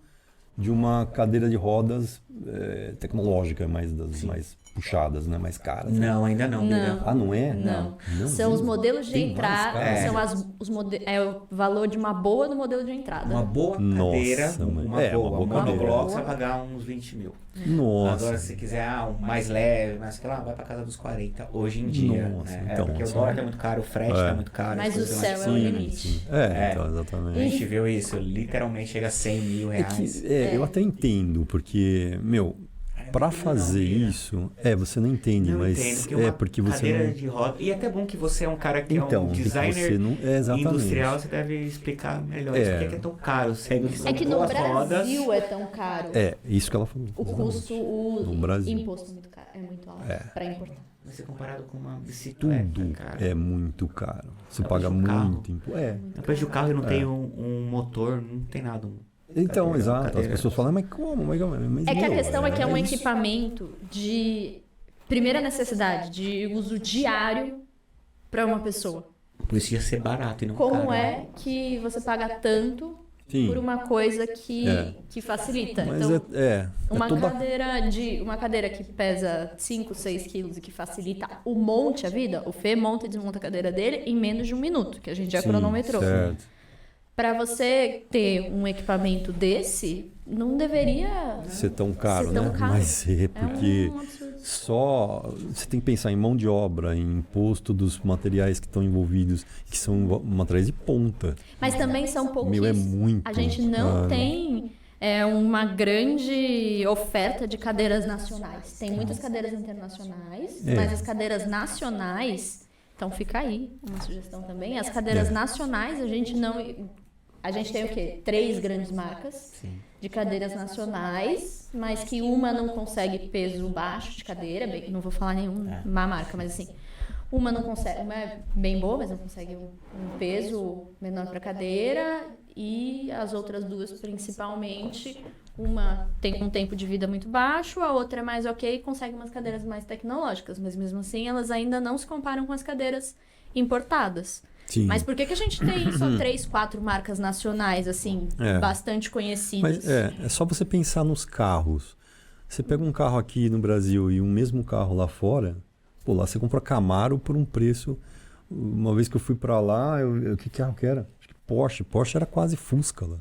de uma cadeira de rodas tecnológica, mais puxadas, né? Mais caras. Não, ainda não. Não é? Não. São os modelos de entrada, são o valor de uma boa no modelo de entrada. Uma boa cadeira, uma boa monobloco, você vai pagar uns 20 mil. Nossa. Agora, se quiser um mais leve, vai para casa dos 40 hoje em dia. Nossa, né? então, porque o dólar tá muito caro, o frete tá muito caro. Mas o céu é o limite. Então, exatamente. A gente viu isso, literalmente chega a 100 mil reais. Eu até entendo, porque, para fazer isso, você não entende, mas porque você cadeira de roda. E é até bom que você é um cara que é um designer industrial, você deve explicar melhor isso, porque é tão caro. Que no Brasil é tão caro. Isso que ela falou. O custo, o Brasil. imposto é muito caro, é muito alto para importar. Mas se comparado com uma bicicleta, cara, é muito caro. Você paga muito imposto. Depois do carro não tem um motor, não tem nada. Então, exato. As pessoas falam, mas como? Mas que a questão é que é um equipamento de primeira necessidade, de uso diário para uma pessoa. Por isso ia ser barato e não Como caro. é que você paga tanto por uma coisa que facilita? Mas então, uma cadeira que pesa 5, 6 quilos e que facilita a vida, o Fê monta e desmonta a cadeira dele em menos de 1 minuto, que a gente já cronometrou. Certo. Para você ter um equipamento desse, não deveria ser tão caro, né? Mas porque só você tem que pensar em mão de obra, em imposto dos materiais que estão envolvidos, que são materiais de ponta. Mas também são pouquíssimos. É muito. A gente não tem uma grande oferta de cadeiras nacionais. Tem muitas cadeiras internacionais, mas as cadeiras nacionais... Então fica aí uma sugestão também. As cadeiras nacionais, a gente tem o quê? 3 grandes marcas de cadeiras nacionais, mas que uma não consegue peso baixo de cadeira, não vou falar nenhuma marca, mas assim, uma não consegue, uma é bem boa, mas não consegue um peso menor para cadeira, e as outras 2 principalmente, Uma tem um tempo de vida muito baixo, a outra é mais ok e consegue umas cadeiras mais tecnológicas, mas mesmo assim elas ainda não se comparam com as cadeiras importadas. Sim. Mas por que a gente tem só 3, 4 marcas nacionais, assim, bastante conhecidas? Mas é só você pensar nos carros. Você pega um carro aqui no Brasil e um mesmo carro lá fora, pô, lá você compra Camaro por um preço. Uma vez que eu fui pra lá, que carro que era? Acho que Porsche era quase Fusca lá.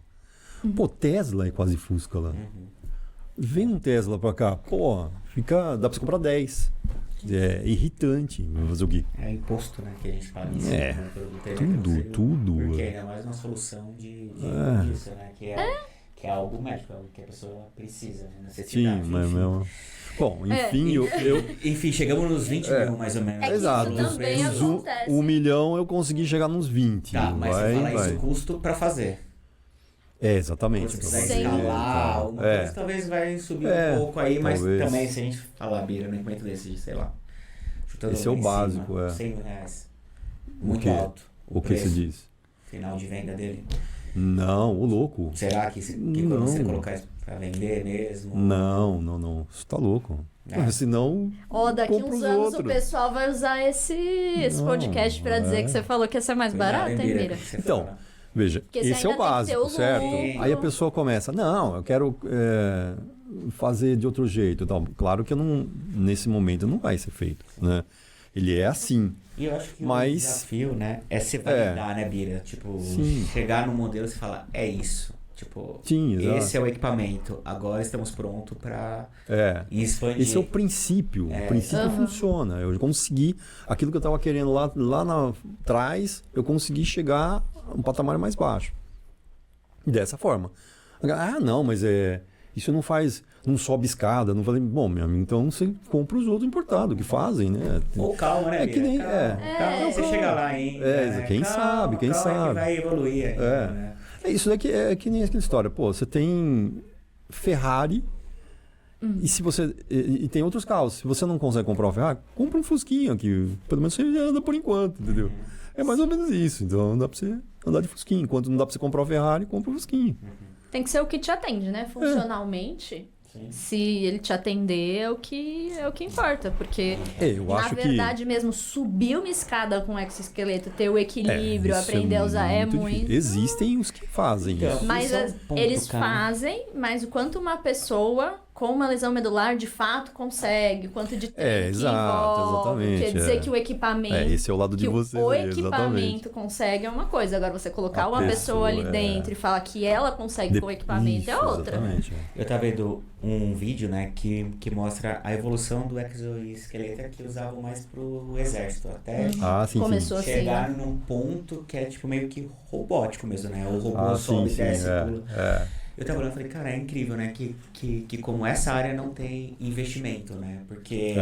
Pô, Tesla é quase Fusca lá. Vem um Tesla pra cá, pô, dá pra você comprar 10. É irritante, vamos fazer o quê? É imposto, né, que a gente fala isso. Tudo. Porque ainda mais uma solução disso, né, que é algo médico, que a pessoa precisa, né, necessidade. Sim, mas meu... Bom, enfim, Enfim, chegamos nos 20 mil, mais ou menos. Exato. Isso também acontece. 1 milhão eu consegui chegar nos 20. Tá, mas você fala isso custo pra fazer. Exatamente. Se quiser escalar, alguma coisa, talvez vai subir um pouco aí, mas também se a gente falar, Bira, no equipamento desse, sei lá. Esse é o básico, R$100 mil. Muito alto. O que você diz? Final de venda dele. Não, o louco. Será que quando você colocar isso pra vender mesmo? Não. Isso tá louco. Senão. Daqui uns anos o pessoal vai usar esse podcast pra dizer que você falou que ia ser mais barato, hein, Bira? Então. Veja, esse é o básico, certo? Aí a pessoa começa, não, eu quero fazer de outro jeito. Então, claro que nesse momento não vai ser feito, né? Ele é assim. E eu acho que o desafio, né, é se validar, né, Bira? Tipo, chegar no modelo e você falar, é isso. Tipo, esse é o equipamento. Agora estamos prontos para expandir. Esse é o princípio. O princípio funciona. Eu consegui aquilo que eu estava querendo lá atrás, eu consegui chegar a um patamar mais baixo. Dessa forma. Não, mas isso não sobe escada. Não falei, bom, meu amigo, então você compra os outros importados que fazem, né? Ou calma, né? É que nem. Calma, você chega lá ainda. Quem sabe. Que vai evoluir ainda, né? Isso daqui é que nem aquela história. Pô, você tem Ferrari e se você e tem outros carros. Se você não consegue comprar um Ferrari, compra um Fusquinha que pelo menos você anda por enquanto, entendeu? É mais ou menos isso. Então não dá pra você andar de Fusquinha. Enquanto não dá pra você comprar um Ferrari, compra um Fusquinha. Tem que ser o que te atende, né? Funcionalmente. Se ele te atender, é o que importa, porque na verdade mesmo subir uma escada com exoesqueleto, ter o equilíbrio, aprender a usar é muito. Existem os que fazem isso. Mas eles fazem, mas o quanto uma pessoa com uma lesão medular de fato consegue, quanto de tempo exatamente. Quer dizer que o equipamento, esse é o lado de vocês, o equipamento consegue é uma coisa. Agora você colocar uma pessoa ali dentro e falar que ela consegue com o equipamento é outra. Exatamente. Eu tava vendo um vídeo, né, que mostra a evolução do exoesqueleto que usavam mais pro exército, até começou chegar assim, num ponto que é tipo meio que robótico mesmo, né? O robô sobe, desce, pula. Eu tava olhando e falei, cara, é incrível, né, que como essa área não tem investimento, né, porque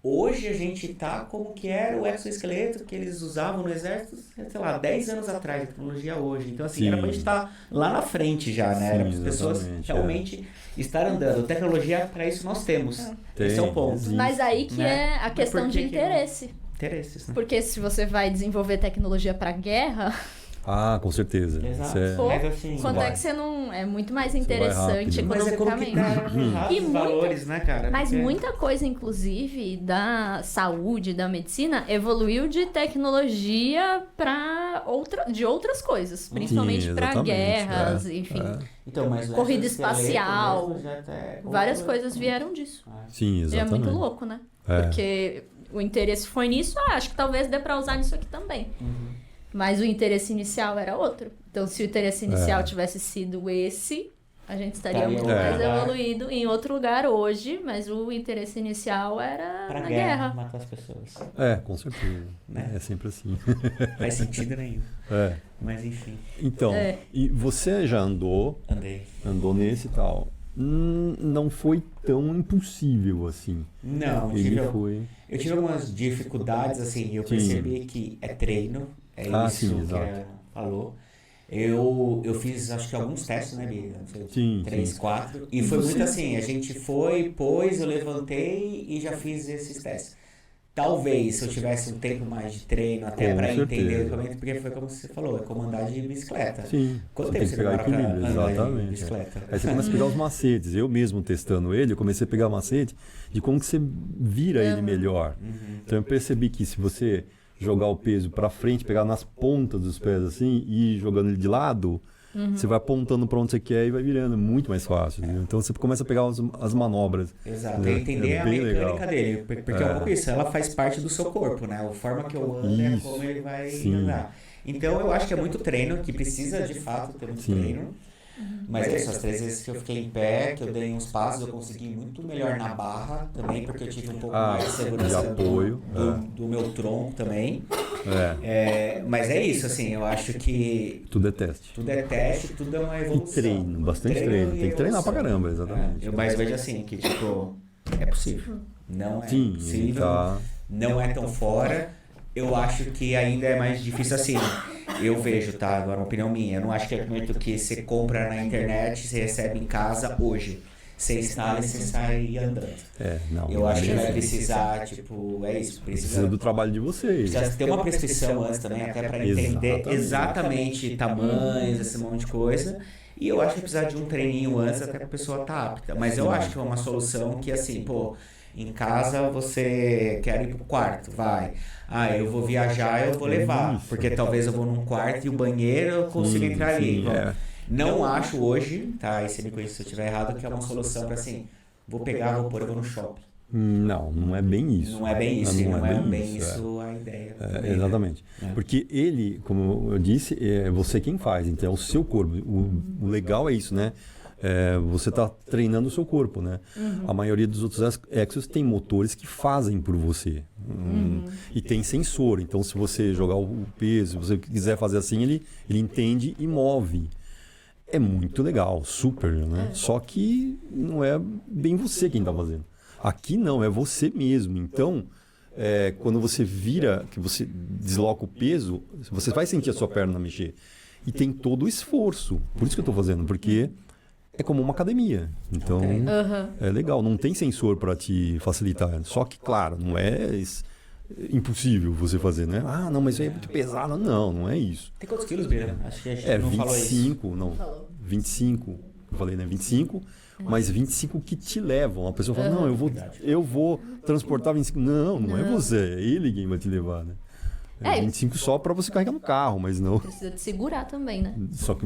hoje a gente tá como que era o exoesqueleto que eles usavam no exército, sei lá, 10 anos atrás, a tecnologia hoje. Então, assim, era pra gente estar lá na frente já, né, era para as pessoas realmente estar andando. Tecnologia, para isso nós temos. Esse é o ponto. Mas aí que é a questão de interesse. Interesses, né? Porque se você vai desenvolver tecnologia para guerra... com certeza. Exato. Mas assim, quando é que você não... É muito mais interessante economicamente. E valores, né, cara? Mas muita coisa, inclusive, da saúde, da medicina, evoluiu de tecnologia de outras coisas. Principalmente para guerras, enfim. Então, mas corrida espacial. Várias coisas vieram disso. Sim, exatamente. E é muito louco, né? Porque o interesse foi nisso. Acho que talvez dê para usar nisso aqui também. Mas o interesse inicial era outro. Então, se o interesse inicial tivesse sido esse, a gente estaria muito mais evoluído em outro lugar hoje, mas o interesse inicial era pra na guerra. Matar as pessoas. Com certeza. Né? É sempre assim. Faz sentido nenhum. Mas enfim. Então, e você já andou Andou nesse e tal. Não foi tão impossível assim. Não, eu tive algumas dificuldades, assim, eu percebi que é treino. É isso que ela falou. Eu fiz, acho que alguns testes, né, Bia? 3, 4. E foi muito assim, a gente foi, pôs, eu levantei e já fiz esses testes. talvez se eu tivesse um tempo mais de treino até para entender o equipamento, porque foi como você falou, é como andar de bicicleta. Sim. Quanto tempo você demora para andar de bicicleta? Aí você começa a pegar os macetes. Eu mesmo testando ele, eu comecei a pegar macete de como que você vira ele melhor. Então eu percebi que se você jogar o peso para frente, pegar nas pontas dos pés assim e ir jogando ele de lado, você vai apontando para onde você quer e vai virando muito mais fácil. Entendeu? Então você começa a pegar as manobras. Exato, né? Entender a mecânica legal. Dele, porque é um pouco isso, ela faz parte do seu corpo, né? A forma que eu ando é como ele vai andar. Então eu acho que é muito treino, que precisa de fato ter muito treino. Mas é isso, as 3 vezes que eu fiquei em pé, que eu dei uns passos, eu consegui muito melhor na barra também, porque eu tive um pouco mais de segurança de apoio, do meu tronco também. Mas é isso, assim, eu acho que... Tudo é teste. Tudo é teste, tudo é uma evolução. E treino, bastante treino. Tem que treinar pra caramba, exatamente. Mas vejo assim, que tipo, é possível. Não é possível, não é tão fora. Eu acho que ainda é mais difícil assim. Eu vejo, tá? Agora uma opinião minha. Eu não acho que é muito que você compra na internet, você recebe em casa hoje. Você instala e você sai andando. Eu acho que vai precisar, tipo, é isso. Precisa do trabalho de vocês. Precisa ter uma prescrição antes também, até para entender exatamente tamanhos, esse monte de coisa. E eu acho que precisa de um treininho antes até para a pessoa estar apta. Mas eu acho que é uma solução que, assim, pô, em casa você quer ir pro quarto, vai. Eu vou viajar, eu vou levar. Porque talvez eu vou num quarto e o banheiro eu consigo entrar ali. Não acho hoje, tá? E você me conhece se eu estiver errado, que é uma solução para assim, vou pegar, vou pôr, eu vou no shopping. Não é bem isso. Não é bem isso, não é bem isso a ideia. Exatamente. Porque ele, como eu disse, é você quem faz, então é o seu corpo. O legal é isso, né? Você está treinando o seu corpo, né? A maioria dos outros exos tem motores que fazem por você. E tem sensor, então se você jogar o peso, se você quiser fazer assim, ele entende e move. É muito legal, super, né? Só que não é bem você quem está fazendo. Aqui não, é você mesmo. Então, quando você vira, que você desloca o peso, você vai sentir a sua perna mexer. E tem todo o esforço. Por isso que eu estou fazendo, porque é como uma academia. Então, é legal. Não tem sensor para te facilitar. Só que, claro, não é impossível você fazer, né? Não, mas é muito pesado. Não é isso. Tem quantos quilos, Bira? Acho que a gente não 25, falou isso. Não. 25, eu falei, né? 25, mas 25 que te levam. A pessoa fala, não, eu vou transportar 25. Não é você, é ele quem vai te levar, né? 25 só para você carregar no carro, mas não... Precisa de segurar também, né? Só que...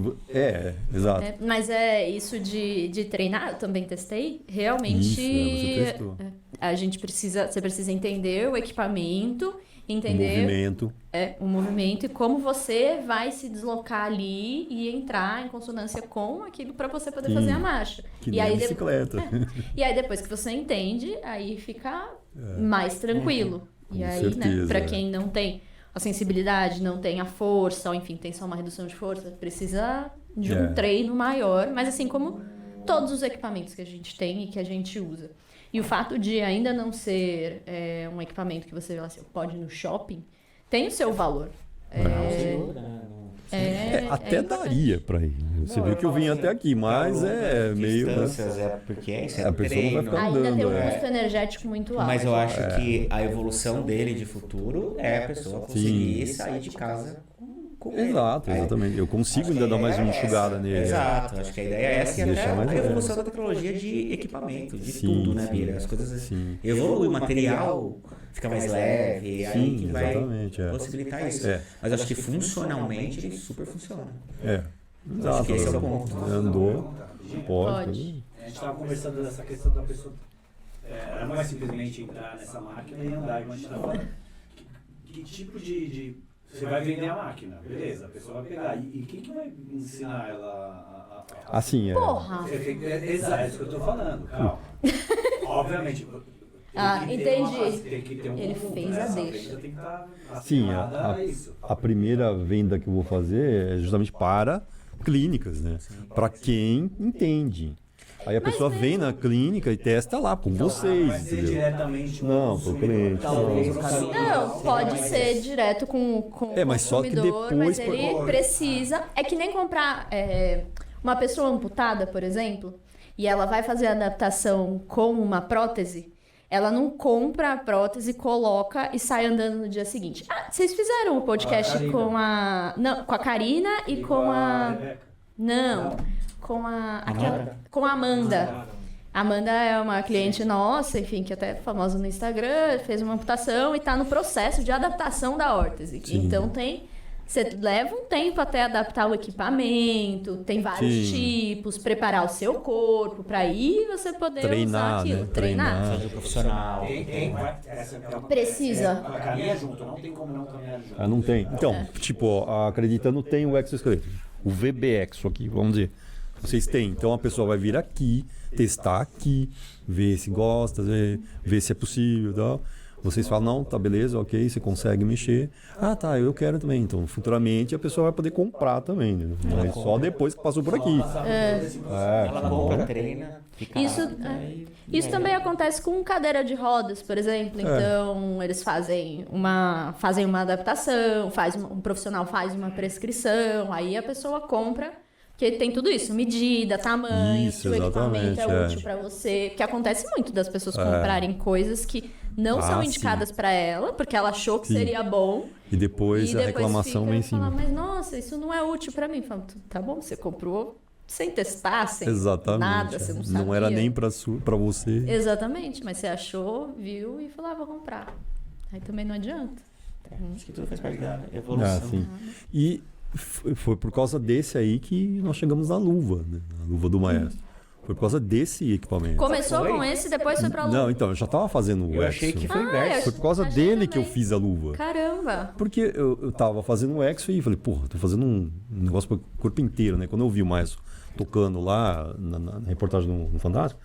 exato. Mas isso de treinar, eu também testei. Realmente, você testou. Você precisa entender o equipamento, entender o movimento e como você vai se deslocar ali e entrar em consonância com aquilo para você poder fazer a marcha. Que nem a bicicleta. E aí depois que você entende, aí fica mais tranquilo. E aí, certeza, né, para quem não tem a sensibilidade, não tem a força, ou enfim, tem só uma redução de força, precisa de um treino maior, mas assim como todos os equipamentos que a gente tem e que a gente usa. E o fato de ainda não ser um equipamento que você pode ir no shopping, tem o seu valor. Até daria para ir. Você viu que eu vim até aqui, mas é meio... Porque a pessoa não vai ficar andando. Ainda tem um custo energético muito alto. Mas eu acho que a evolução dele de futuro é a pessoa conseguir sair de casa com ele. Exato, exatamente. Eu consigo ainda dar mais uma enxugada nele. Exato, acho que a ideia é essa, e até a evolução da tecnologia de equipamento, de tudo, né, Bira? As coisas evoluem, o material fica mais leve, aí que vai possibilitar isso. Mas acho que funcionalmente ele super funciona. Exato. Acho que esse é o ponto. Andou, pode. A gente estava conversando dessa questão da pessoa. Não é simplesmente entrar nessa máquina e andar igual a gente estava falando. Que tipo de você vai vender a máquina, beleza, a pessoa vai pegar. E quem que vai ensinar ela a... Assim, Porra! Exato, é isso que eu estou falando, calma. Obviamente... entendi. Tem que ter Ele fez a deixa. Sim, a primeira venda que eu vou fazer é justamente para clínicas, né? Para quem entende. Aí a pessoa vem na clínica e testa lá com vocês. Vai ser diretamente não, para o cliente. Não, pode ser direto com o mas só que depois, mas ele precisa... É que nem comprar uma pessoa amputada, por exemplo, e ela vai fazer a adaptação com uma prótese, ela não compra a prótese, coloca e sai andando no dia seguinte. Vocês fizeram o podcast com a Karina e com a... Não, com a Amanda. A Amanda é uma cliente nossa, enfim, que até é famosa no Instagram, fez uma amputação e está no processo de adaptação da órtese. Sim. Então você leva um tempo até adaptar o equipamento, tem vários tipos, preparar o seu corpo para aí você poder usar aquilo. Né? Treinar. Fazer profissional. Precisa. Caminha junto, não tem como não caminhar junto. Não tem. Então, tipo, a Acreditando tem o exoesqueleto. O VBExo aqui, vamos dizer. Vocês têm. Então a pessoa vai vir aqui, testar aqui, ver se gosta, ver se é possível e tal. Vocês falam, não, tá beleza, ok, você consegue mexer. Tá, eu quero também. Então, futuramente, a pessoa vai poder comprar também, né? Mas só depois que passou por aqui. Ela compra, treina, fica Isso também acontece com cadeira de rodas, por exemplo. Então, eles fazem uma adaptação, um profissional faz uma prescrição, aí a pessoa compra. Porque tem tudo isso, medida, tamanho, se o equipamento é útil para você. Porque acontece muito das pessoas comprarem coisas que não são indicadas para ela, porque ela achou que seria bom. E depois a reclamação vem em cima. Mas nossa, isso não é útil para mim. Falo, tá bom, você comprou sem testar, sem nada, você não sabia. Não era nem para você. Exatamente, mas você achou, viu e falou, vou comprar. Aí também não adianta. Acho que tudo faz parte da evolução. Sim. E foi por causa desse aí que nós chegamos na luva, né? Na luva do maestro. Foi por causa desse equipamento. Começou com esse e depois foi pra luva? Não, então, eu já tava fazendo o exo. Eu achei que foi inverso. Foi por causa dele que eu fiz a luva. Caramba! Porque eu tava fazendo o exo e falei, porra, tô fazendo um negócio pro corpo inteiro, né? Quando eu vi o maestro tocando lá na reportagem no Fantástico,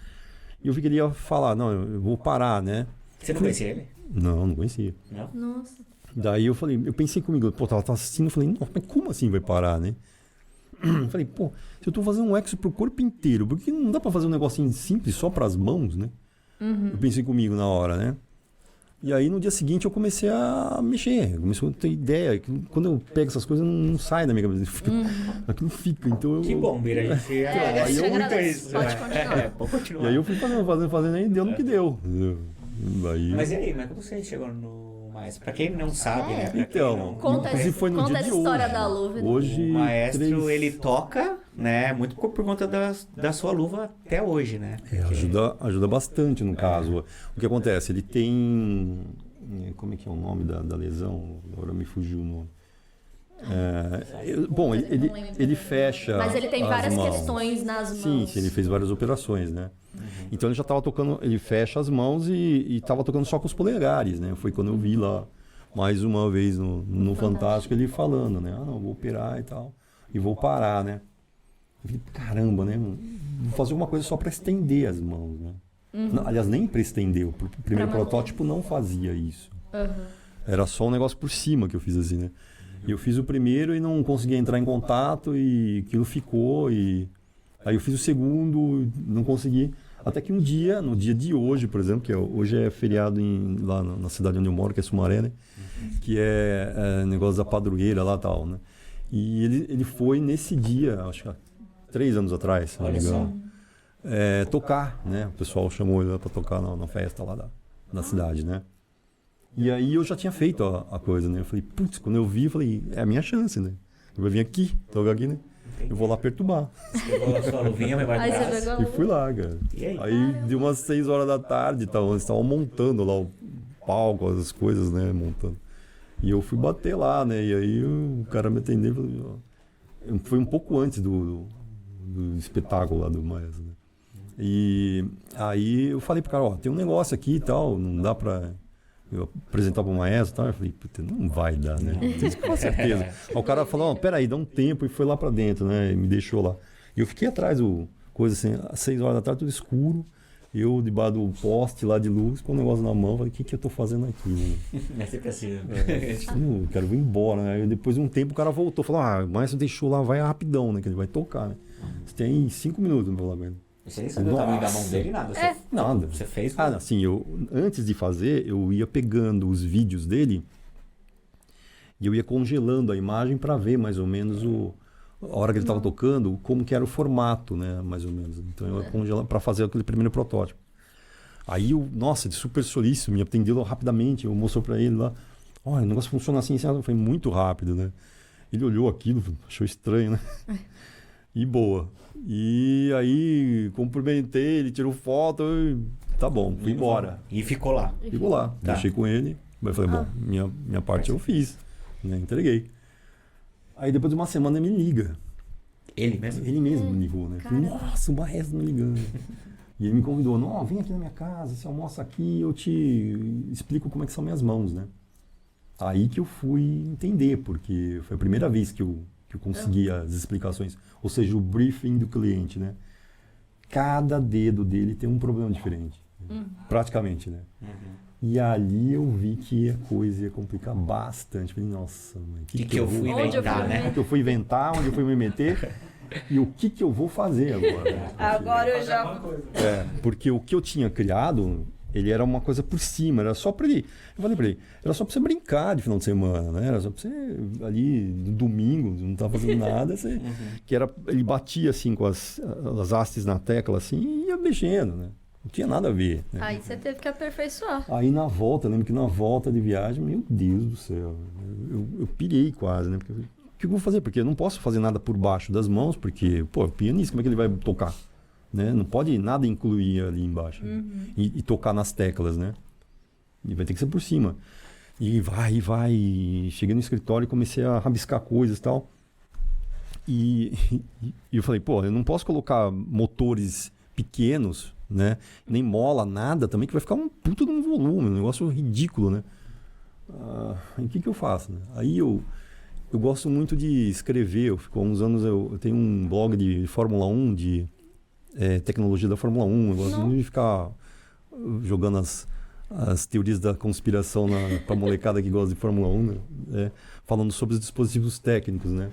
eu vi que ele ia falar, não, eu vou parar, né? Você não conhecia ele? Não conhecia. Não? Nossa. Daí eu pensei comigo, pô, tava assistindo, eu falei, não, mas como assim vai parar, né? Eu falei, pô, se eu tô fazendo um exo pro corpo inteiro, por que não dá pra fazer um negocinho simples só pras mãos, né? Eu pensei comigo na hora, né? E aí no dia seguinte eu comecei a mexer, comecei a ter ideia, que quando eu pego essas coisas não sai da minha cabeça, aquilo fica, então eu... Que bom, Bira, a gente agradece, pode continuar. Pode continuar. E aí eu fui fazendo, aí deu no que deu. Mas e aí, como você chegou no maestro? Pra quem não sabe, né? Então, conta foi no dia a de história hoje. da luva. Hoje, o maestro, ele toca, né? Muito por conta da sua luva até hoje, né? Ajuda bastante no caso. O que acontece? Ele tem... Como é que é o nome da lesão? Agora me fugiu o nome. Bom, ele fecha. Mas ele tem várias mãos. Questões nas mãos. Sim, ele fez várias operações, né? Então ele já estava tocando, ele fecha as mãos e estava tocando só com os polegares, né? Foi quando eu vi lá, mais uma vez no Fantástico, ele falando, né? Não, vou operar e tal, e vou parar, né? Eu falei, caramba, né? Vou fazer uma coisa só para estender as mãos, né? Não, aliás, nem para estender, o primeiro protótipo não fazia isso. Era só um negócio por cima que eu fiz assim, né? E eu fiz o primeiro e não conseguia entrar em contato e aquilo ficou e... Aí eu fiz o segundo, não consegui. Até que no dia de hoje, por exemplo, que hoje é feriado lá na cidade onde eu moro, que é Sumaré, né? Que é negócio da padroeira lá e tal, né? E ele foi nesse dia, acho que há 3 anos atrás, se não me engano, tocar, né? O pessoal chamou ele para tocar na festa lá da cidade, né? E aí eu já tinha feito a coisa, né? Eu falei, putz, quando eu vi, eu falei, é a minha chance, né? Eu vou vir aqui, tocar aqui, né? Eu vou lá perturbar. Você pegou a sua luvinha, meu braço. E fui lá, cara. E aí? Aí deu umas 6 horas da tarde, eles estavam montando lá o palco, as coisas, né? Montando. E eu fui bater lá, né? E aí o cara me atendeu e falou, foi um pouco antes do espetáculo lá do maestro, né? E aí eu falei pro cara, ó, tem um negócio aqui e tal, não dá pra eu apresentar pro maestro e tal. Eu falei, puta, não vai dar, né? Com certeza. Aí o cara falou, ó, peraí, dá um tempo, e foi lá pra dentro, né? E me deixou lá. E eu fiquei atrás coisa assim, às 6 horas da tarde, tudo escuro. Eu debaixo do poste lá de luz, com o negócio na mão, falei, o que eu tô fazendo aqui, né? É sempre assim. Eu quero ir embora, né? Aí depois de um tempo o cara voltou, falou, o maestro deixou lá, vai rapidão, né? Que ele vai tocar, né? Você tem 5 minutos no parlamento. Você nem sabia o tamanho da mão dele, nada. Nada. Você fez. Assim, antes de fazer, eu ia pegando os vídeos dele e eu ia congelando a imagem para ver mais ou menos a hora que ele estava tocando, como que era o formato, né? Mais ou menos. Então eu ia congelar para fazer aquele primeiro protótipo. Aí nossa, de super solícito, me atendeu rapidamente, eu mostrou para ele lá, olha, o negócio funciona assim, foi muito rápido, né? Ele olhou aquilo, achou estranho, né? E boa. E aí, cumprimentei, ele tirou foto, tá bom, fui embora. E ficou lá. Ficou lá, deixei com ele, mas falei, bom, minha parte eu fiz, né? Entreguei. Aí depois de uma semana ele me liga. Ele mesmo? Ele mesmo me ligou, né? Falei, nossa, o Baez me ligando. E ele me convidou, não, vem aqui na minha casa, você almoça aqui, eu te explico como é que são minhas mãos, né? Aí que eu fui entender, porque foi a primeira vez que eu consegui as explicações, ou seja, o briefing do cliente, né? Cada dedo dele tem um problema diferente, praticamente, né? E ali eu vi que a coisa ia complicar bastante. Falei, nossa, mãe, o que eu fui inventar, né? O que eu fui inventar, onde eu fui me meter e o que eu vou fazer agora. Né? Agora eu já... Porque o que eu tinha criado, ele era uma coisa por cima, era só para ele... Eu falei para ele, era só para você brincar de final de semana, né? Era só para você ali, no domingo, não estava fazendo nada, você, que era, ele batia assim com as hastes na tecla assim e ia mexendo, né? Não tinha nada a ver. Né? Aí você teve que aperfeiçoar. Aí na volta, lembro que na volta de viagem, meu Deus do céu, eu pirei quase, né? Porque, o que eu vou fazer? Porque eu não posso fazer nada por baixo das mãos, porque, pô, pianista, como é que ele vai tocar? Né? Não pode nada incluir ali embaixo e tocar nas teclas, né? E vai ter que ser por cima. E vai. Cheguei no escritório e comecei a rabiscar coisas e tal. E eu falei, pô, eu não posso colocar motores pequenos, né? Nem mola, nada também, que vai ficar um puto de um volume, um negócio ridículo, né? O que eu faço? Né? Aí eu gosto muito de escrever. Há uns anos eu tenho um blog de Fórmula 1, de tecnologia da Fórmula 1. Eu gosto muito de ficar jogando as teorias da conspiração pra molecada que gosta de Fórmula 1, né? Falando sobre os dispositivos técnicos, né?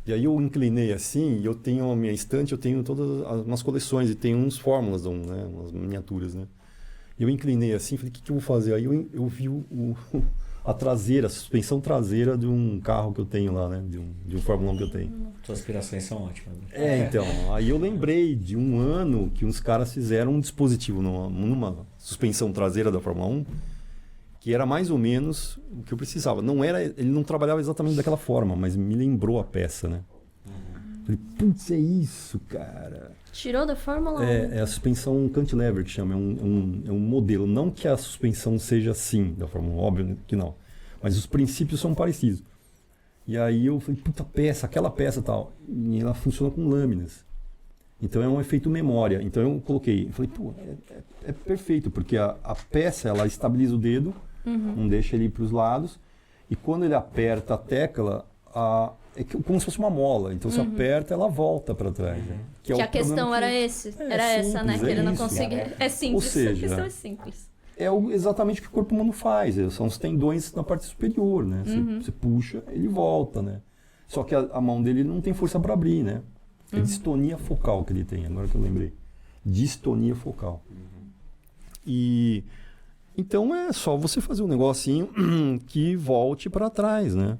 E aí eu inclinei assim, e eu tenho a minha estante, eu tenho todas umas coleções, e tem uns fórmulas, né? Umas miniaturas, né? E eu inclinei assim, falei, o que eu vou fazer? Aí eu vi a traseira, a suspensão traseira de um carro que eu tenho lá, né? De um Fórmula 1 que eu tenho. Suas aspirações são ótimas. Então, aí eu lembrei de um ano que uns caras fizeram um dispositivo numa suspensão traseira da Fórmula 1, que era mais ou menos o que eu precisava. Ele não trabalhava exatamente daquela forma, mas me lembrou a peça, né? Falei, putz, é isso, cara. Tirou da Fórmula 1? É a suspensão cantilever que chama, é um modelo. Não que a suspensão seja assim da Fórmula 1, óbvio que não. Mas os princípios são parecidos. E aí eu falei, puta aquela peça tal. E ela funciona com lâminas. Então é um efeito memória. Então eu coloquei, falei, pô, é perfeito, porque a peça ela estabiliza o dedo, não deixa ele ir para os lados, e quando ele aperta a tecla, é como se fosse uma mola. Então se aperta, ela volta para trás. Né? Que a questão era essa, né? Que ele não conseguia. É simples. Ou seja, a questão é simples. Exatamente o que o corpo humano faz. São os tendões na parte superior, né? Você puxa, ele volta, né? Só que a mão dele não tem força para abrir, né? É distonia focal que ele tem, agora que eu lembrei. Distonia focal. E então é só você fazer um negocinho que volte para trás, né?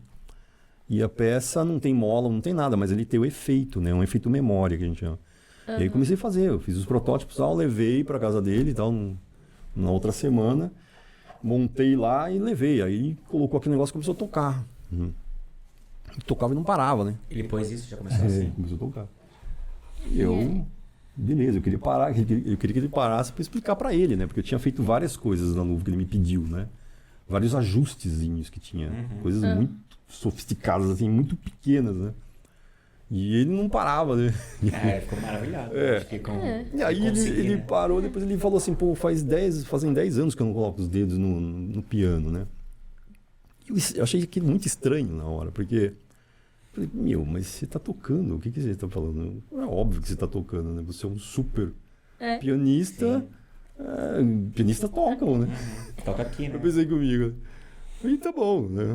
E a peça não tem mola, não tem nada, mas ele tem o efeito, né? Um efeito memória que a gente chama. E aí comecei a fazer, eu fiz os protótipos, levei para casa dele e tal, na outra semana, montei lá e levei. Aí ele colocou aquele negócio e começou a tocar. Tocava e não parava, né? Ele pôs isso, já começou assim? Começou a tocar. Beleza, eu queria que ele parasse para explicar para ele, né? Porque eu tinha feito várias coisas na luva que ele me pediu, né? Vários ajustezinhos que tinha, coisas muito sofisticadas, assim, muito pequenas, né? E ele não parava, né? Ficou maravilhado. E aí ele parou, depois ele falou assim, pô, fazem 10 anos que eu não coloco os dedos no piano, né? Eu achei aquilo muito estranho na hora, porque... Falei, mas você tá tocando, o que você tá falando? É óbvio que você tá tocando, né? Você é um super pianista. Pianistas tocam, né? Toca aqui, né? Eu pensei comigo. E tá bom, né?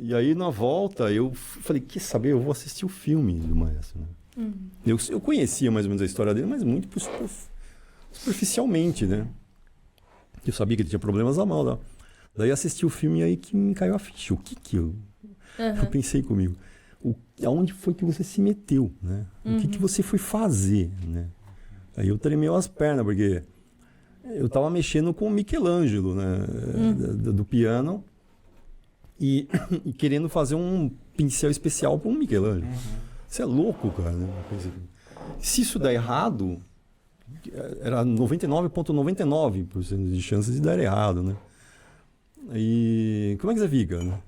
E aí na volta eu falei, quer saber, eu vou assistir o filme do maestro, né? Eu conhecia mais ou menos a história dele, mas muito superficialmente, né? Eu sabia que ele tinha problemas na mão, né? Daí assisti o filme e aí que me caiu a ficha. O que eu pensei comigo? Aonde foi que você se meteu, né? O que você foi fazer, né? Aí eu tremeu as pernas, porque eu estava mexendo com o Michelangelo, né? Do piano e querendo fazer um pincel especial para um Michelangelo. Isso é louco, cara. Né? Se isso der errado, era 99,99% de chances de dar errado, né? E como é que você fica, né?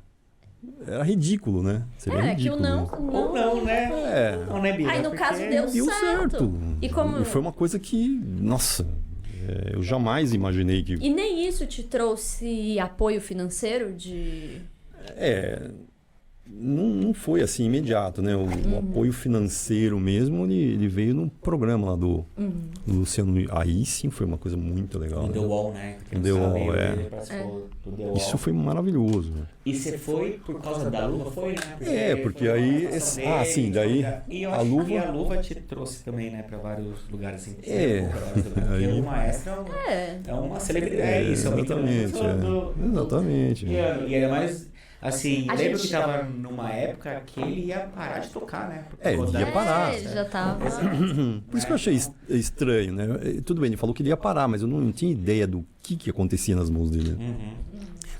Era ridículo, né? Seria ridículo, que o não... Ou não, né? Não, né, Bira? Aí, no caso, deu certo. E foi uma coisa que, nossa, eu jamais imaginei que... E nem isso te trouxe apoio financeiro de... Não foi assim imediato, né? O apoio financeiro mesmo, ele veio no programa lá do Luciano. Aí sim foi uma coisa muito legal. No The Wall, né? No The Wall, Isso foi maravilhoso. Né? E você foi por causa da luva? Foi, né? Porque aí... daí e eu a acho luva... que a luva te trouxe também, né? Pra vários lugares assim. Aí... o maestro é uma celebridade. Exatamente. E era mais... Assim, lembro que tava numa época que ele ia parar de tocar, né? Ele ia parar. Ele já tava... Por isso que eu achei estranho, né? Tudo bem, ele falou que ele ia parar, mas eu não tinha ideia do que acontecia nas mãos dele.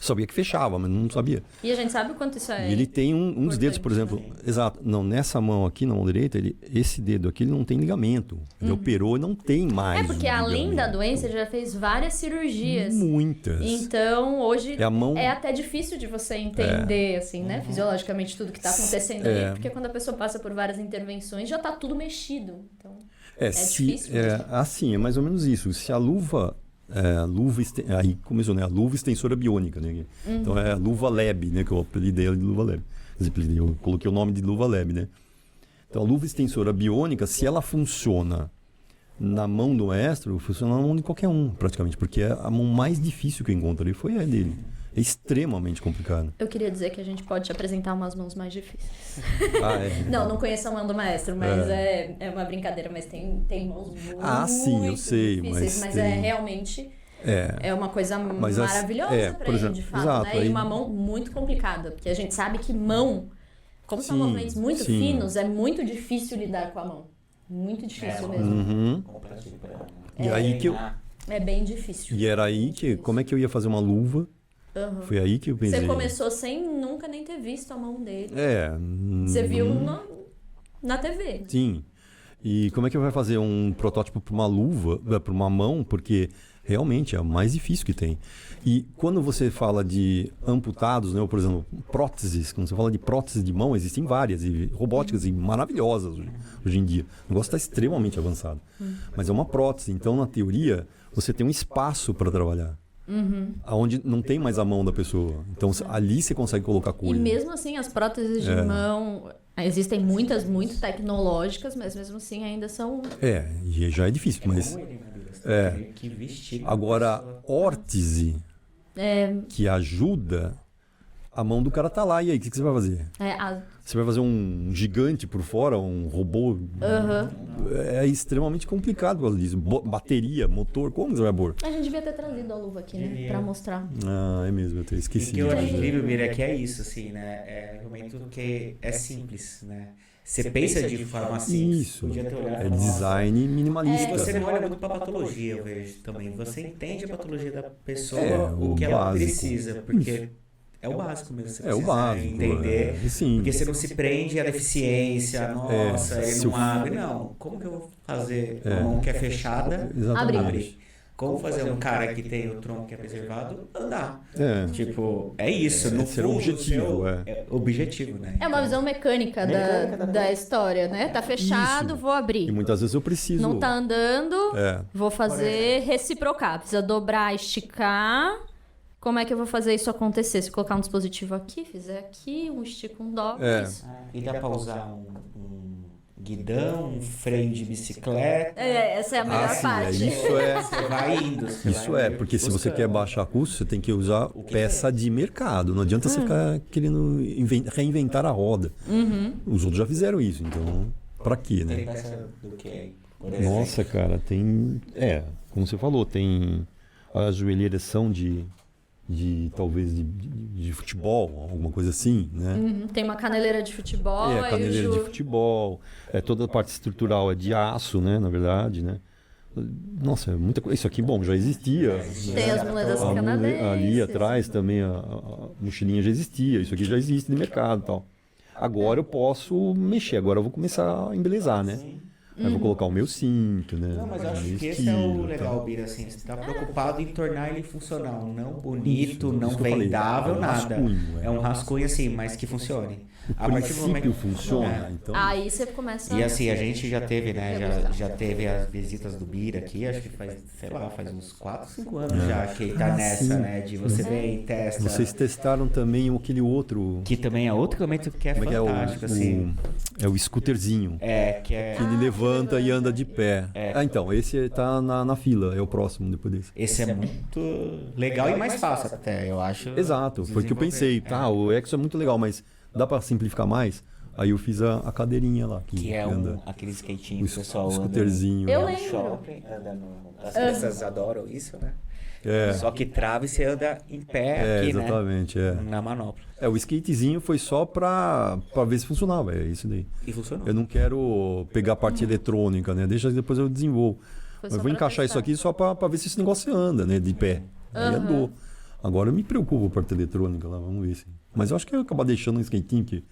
Sabia que fechava, mas não sabia. E a gente sabe o quanto isso é... E ele tem um dos dedos, por exemplo... Exato. Não, nessa mão aqui, na mão direita, esse dedo aqui, ele não tem ligamento. Ele operou e não tem mais porque além da doença, ele já fez várias cirurgias. Muitas. Então, hoje a mão... é até difícil de você entender, assim, né? Fisiologicamente, tudo que tá acontecendo ali. Porque quando a pessoa passa por várias intervenções, já tá tudo mexido. Então, difícil. Assim, é mais ou menos isso. Se a luva... aí começou, né? A luva extensora biônica, né? Então é a luva Lab, né? Que eu apelidei ela de luva Lab. Eu coloquei o nome de luva Lab, né? Então a luva extensora biônica, se ela funciona na mão do maestro, funciona na mão de qualquer um, praticamente. Porque a mão mais difícil que eu encontrei foi a dele. É extremamente complicado. Eu queria dizer que a gente pode te apresentar umas mãos mais difíceis. Não conheço a mão do maestro, mas é uma brincadeira, mas tem mãos muito sim, eu sei, difíceis, mas realmente é uma coisa maravilhosa pra ele, de fato, exato, né? E uma mão muito complicada, porque a gente sabe que mão, como são movimentos muito finos, é muito difícil lidar com a mão. Muito difícil mesmo. E aí que é bem difícil. E era aí que, como é que eu ia fazer uma luva? Foi aí que eu pensei. Você começou sem nunca nem ter visto a mão dele. Você viu na TV. Sim. E como é que vai fazer um protótipo para uma luva, para uma mão? Porque realmente é o mais difícil que tem. E quando você fala de amputados, né, ou por exemplo, próteses, quando você fala de próteses de mão, existem várias, e robóticas e maravilhosas hoje em dia. O negócio está extremamente avançado. Mas é uma prótese, então na teoria você tem um espaço para trabalhar. Onde não tem mais a mão da pessoa. Então ali você consegue colocar coisa. E mesmo assim as próteses de mão existem muitas muito tecnológicas, mas mesmo assim ainda são... E já é difícil, mas... Agora, órtese, que ajuda, a mão do cara tá lá. E aí, o que você vai fazer? Você vai fazer um gigante por fora, um robô? É extremamente complicado por causa disso. Bateria, motor, como você vai pôr? A gente devia ter trazido a luva aqui, né? Pra mostrar. É mesmo, eu até esqueci. O que eu acho incrível, Mira, é que é isso, assim, né? É um momento que é simples, né? Você pensa de forma simples. Isso. É design minimalista. Você não olha muito para a patologia, eu vejo também. Você entende a patologia da pessoa, o que ela precisa, porque é o básico mesmo. Você precisa entender. Porque você não se prende à deficiência, nossa, ele não abre. Não, como que eu vou fazer uma mão que é fechada abrir? Como fazer um cara que tem o tronco que é preservado andar? Tipo, é isso. No fundo, objetivo, objetivo, né? É uma visão mecânica da história, né? Tá fechado, vou abrir. E muitas vezes eu preciso... Não tá andando, vou fazer reciprocar. Precisa dobrar, esticar. Como é que eu vou fazer isso acontecer? Se eu colocar um dispositivo aqui, fizer aqui, um estica, um dobra. E dá pra usar um guidão, um freio de bicicleta. Essa é a melhor parte. Você vai indo. Porque se você quer baixar custo, você tem que usar peça de mercado. Não adianta você ficar querendo reinventar a roda. Os outros já fizeram isso, então pra quê, né? Tem peça do quê? Nossa, cara, tem... como você falou, tem... As joelheiras são talvez de futebol, alguma coisa assim, né? Tem uma caneleira de futebol. Caneleira de futebol. Toda a parte estrutural é de aço, né? Na verdade, né? Nossa, muita coisa. Isso aqui, bom, já existia. Tem as muletas canadenses. Ali atrás também a mochilinha já existia. Isso aqui já existe no mercado e tal. Agora eu posso mexer. Agora eu vou começar a embelezar, né? Aí eu vou colocar o meu cinto, né? Não, mas eu acho que esse é o legal, Bira, assim, você tá preocupado em tornar ele funcional, não bonito, não vendável, nada. É um rascunho assim, mas que funcione. A partir do momento que funciona, então... Aí você começa E assim, a gente já teve, né, já teve as visitas do Bira aqui, acho que faz, sei lá, faz uns 4, 5 anos já que tá nessa, né, de você vem e testa. Vocês testaram também aquele outro... Que também é outro equipamento que é fantástico, assim. É o scooterzinho. Que ele levanta e anda de pé. Então, esse tá na fila, é o próximo depois desse. Esse é muito legal e mais fácil até, eu acho. Exato, foi o que eu pensei. O Exo é muito legal, mas dá pra simplificar mais? Aí eu fiz a cadeirinha lá. Que é aquele skatinho que o pessoal anda. Scooterzinho. Eu no lembro. shopping, anda as crianças adoram isso, né? Só que trava e você anda em pé aqui, exatamente, né? Na manopla. O skatezinho foi só pra ver se funcionava, é isso daí. E funcionou. Eu não quero pegar a parte eletrônica, né? Deixa depois eu desenvolvo. Mas vou encaixar isso aqui só pra ver se esse negócio anda, né? De pé. Aí andou. Agora eu me preocupo com a parte eletrônica lá, vamos ver se... Mas eu acho que eu ia acabar deixando um skatinho que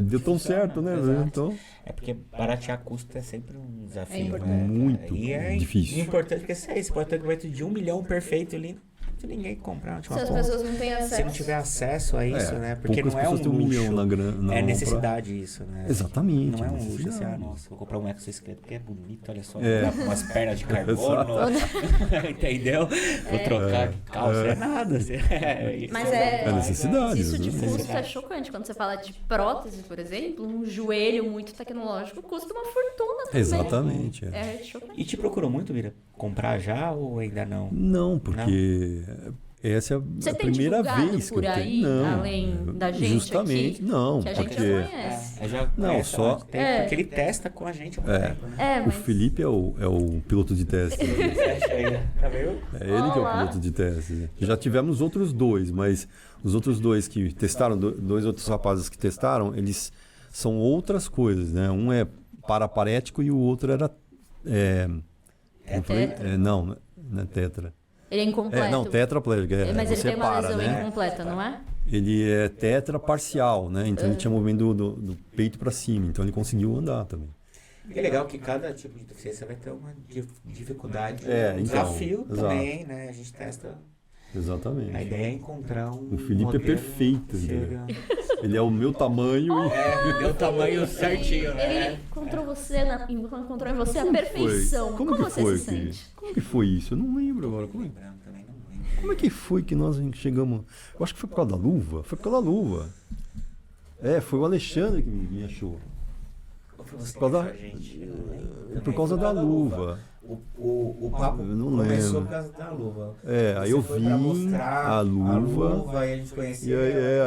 deu tão certo, né? Então... É porque baratear custo é sempre um desafio, né? Muito difícil. Importante porque você pode ter um equipamento de 1 milhão perfeito ali, se ninguém comprar. Se as pessoas não têm acesso. Se não tiver acesso a isso, né? Porque não é um luxo, 1 milhão é necessidade isso, né? Exatamente. Não é um luxo assim, nossa, vou comprar um exoesqueleto porque é bonito, olha só, umas pernas de carbono, entendeu? Vou trocar calça, é nada. Mas é necessidade. Isso de custo é chocante. Quando você fala de prótese, por exemplo, um joelho muito tecnológico custa uma fortuna também. Exatamente. É chocante. E te procurou muito, Bira? Comprar já ou ainda não? Não, porque essa é a primeira vez que eu tenho. Não, além da gente justamente, aqui, não, que a gente porque já conhece. não, só porque ele testa com a gente. O Felipe é o piloto de teste. Tá vendo? É ele que é o piloto de teste. Né? Já tivemos outros dois, mas os outros dois que testaram, dois outros rapazes que testaram, eles são outras coisas, né? Um é paraparético e o outro era tetra? Não é tetra. Ele é incompleto. Não, tetraplégico. Mas ele tem uma lesão né? incompleta, não é? Ele é tetra parcial, né? Então ele tinha movimento do peito para cima, então ele conseguiu andar também. É legal que cada tipo de deficiência vai ter uma dificuldade, um então, desafio também, né? A gente testa. Exatamente. A ideia é encontrar O Felipe é perfeito. Ele é o meu tamanho. O meu tamanho certinho, né? Ele encontrou em você a perfeição. Como você se sente? Como que foi isso? Eu não lembro agora. Como é que foi que nós chegamos? Eu acho que foi por causa da luva. Foi por causa da luva. Foi o Alexandre que me achou. Por causa da luva. O papo começou por causa da luva. Aí eu vi a luva. Aí a gente conhecia.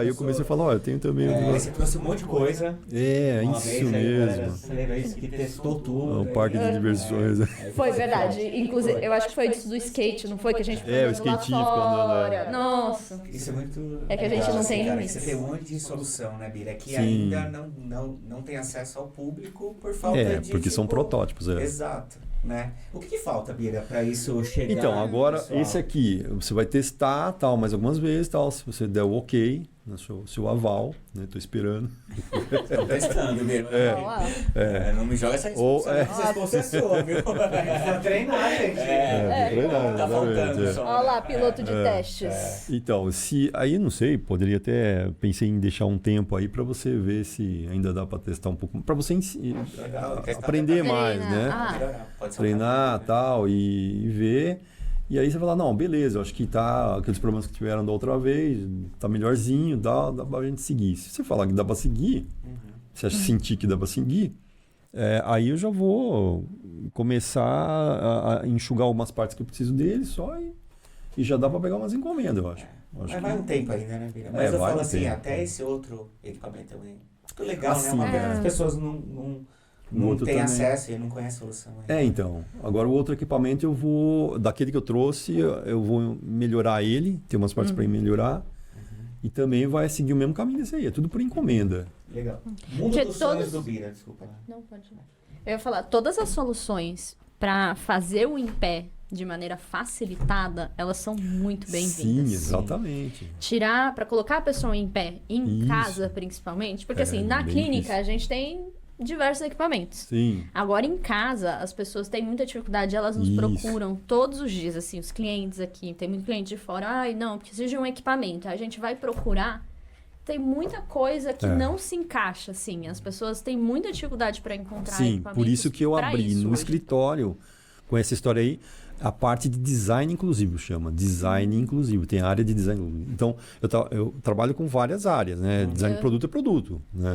Aí eu comecei a falar, eu tenho também. Aí você trouxe um monte de coisa. Isso mesmo. Você lembra isso que testou tudo. O parque de diversões. Foi verdade. Inclusive, eu acho que foi isso do skate, não foi? Que a gente foi o skatinho ficou andando. Nossa. Isso é muito. É que a gente não tem limites. Você tem um monte de solução, né, Bira? Que ainda não tem acesso ao público por falta de. Porque são protótipos, Exato. Né? O que falta, Bira, para isso chegar? Então, agora, esse aqui, você vai testar, tal, mais algumas vezes, tal, se você der o ok, seu aval, né? Tô esperando. Tô testando, Bira. Não me joga essa resposta sua, viu? Precisa treinar, gente. Treinar, tá faltando. Olha lá, piloto de testes. Então, aí, não sei, poderia até, pensei em deixar um tempo aí para você ver se ainda dá para testar um pouco, para você aprender mais, né? Treinar, tal, e ver. E aí você fala, não, beleza, eu acho que aqueles problemas que tiveram da outra vez, tá melhorzinho, dá pra gente seguir. Se você falar que dá pra seguir, se você sentir que dá pra seguir, aí eu já vou começar a enxugar algumas partes que eu preciso dele só e já dá pra pegar umas encomendas, eu acho. Mas vai um tempo ainda, né, Bira? Mas eu falo assim, até esse outro equipamento também. Muito legal, assim, né? Uma pena as pessoas não tem acesso e não conhece a solução. Então. Agora o outro equipamento daquele que eu trouxe, eu vou melhorar ele, tem umas partes para melhorar. E também vai seguir o mesmo caminho desse aí, é tudo por encomenda. Legal. Mundo dos sonhos do Bira, desculpa. Não, pode não. Eu ia falar, todas as soluções para fazer o em pé de maneira facilitada, elas são muito bem-vindas. Sim, exatamente. Tirar, para colocar a pessoa em pé, em Isso. casa principalmente, porque assim, na clínica difícil. a gente tem diversos equipamentos. Sim. Agora em casa, as pessoas têm muita dificuldade, elas nos procuram todos os dias, assim, os clientes aqui, tem muito cliente de fora, ai, não, preciso de um equipamento, a gente vai procurar, tem muita coisa que não se encaixa, assim, as pessoas têm muita dificuldade para encontrar equipamentos. Por isso que eu abri no hoje. escritório, com essa história aí, a parte de design inclusivo, chama. Design inclusivo. Tem a área de design. Então, eu trabalho com várias áreas, né? Design de produto é produto, né?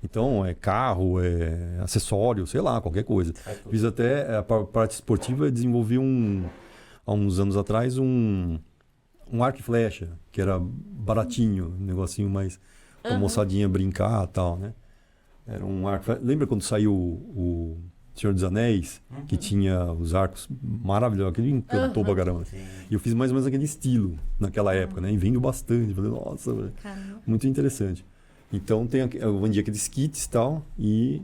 Então, é carro, é acessório, sei lá, qualquer coisa. Fiz até a parte esportiva, desenvolvi há uns anos atrás um arco e flecha, que era baratinho, um negocinho mais pra moçadinha brincar e tal, né? Era um arco. Lembra quando saiu o Senhor dos Anéis, que tinha os arcos maravilhosos, aquele encantou pra caramba. E eu fiz mais ou menos aquele estilo naquela época, né? E vendo bastante. Falei, nossa, muito interessante. Então eu vendi aqueles kits e tal, e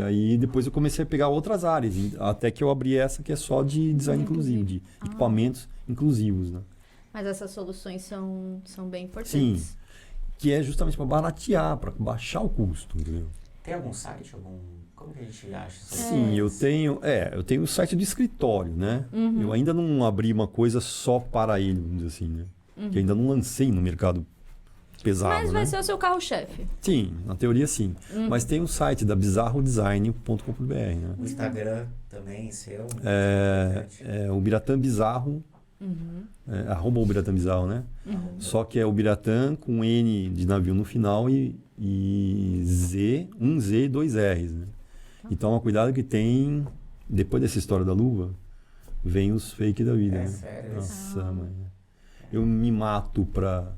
aí depois eu comecei a pegar outras áreas, até que eu abri essa que é só de design inclusivo, de equipamentos inclusivos, né? Mas essas soluções são bem importantes. Sim, que é justamente para baratear, para baixar o custo, entendeu? Tem algum site, como que a gente acha? Sim, eu tenho o site do escritório, né? Eu ainda não abri uma coisa só para ele, vamos dizer assim, né? Que ainda não lancei no mercado pesado, Mas vai né? ser o seu carro-chefe. Sim, na teoria sim. Mas tem o site da bizarrodesign.com.br, né? O Instagram também, seu. É o Biratã Bizarro, arroba o Biratã Bizarro, né? Só que é o Biratã com N de navio no final e Z, um Z e 2 R's, né? Então, cuidado que tem, depois dessa história da luva, vem os fake da vida, né? Sério? Nossa, mãe. Eu me mato pra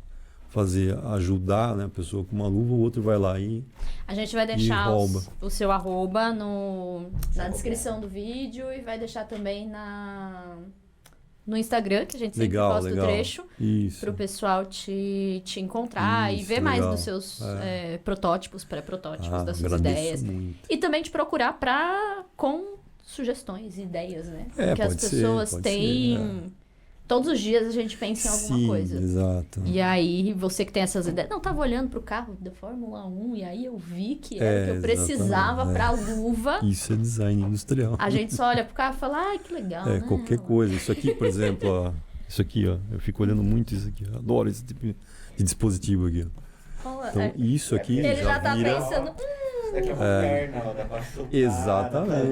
ajudar, né, a pessoa com uma luva, o outro vai lá e A gente vai deixar rouba. o seu arroba na descrição do vídeo e vai deixar também no Instagram, que a gente sempre posta o trecho, para o pessoal te encontrar e ver mais dos seus protótipos, pré-protótipos, das suas ideias. Muito. E também te procurar com sugestões, ideias, né? Porque as pode pessoas ser, têm... Todos os dias a gente pensa em alguma coisa. Exato. E aí, você que tem essas ideias... Não, tava olhando pro carro da Fórmula 1 e aí eu vi que era o que eu precisava pra luva. Isso é design industrial. A gente só olha pro carro e fala, ai, que legal, né? Qualquer coisa. Isso aqui, por exemplo, ó, isso aqui, ó, eu fico olhando muito isso aqui. Eu adoro esse tipo de dispositivo aqui. Ó. Então, isso aqui ele já tá vira... pensando... Isso daqui é uma perna, dá pra chupar. Exatamente.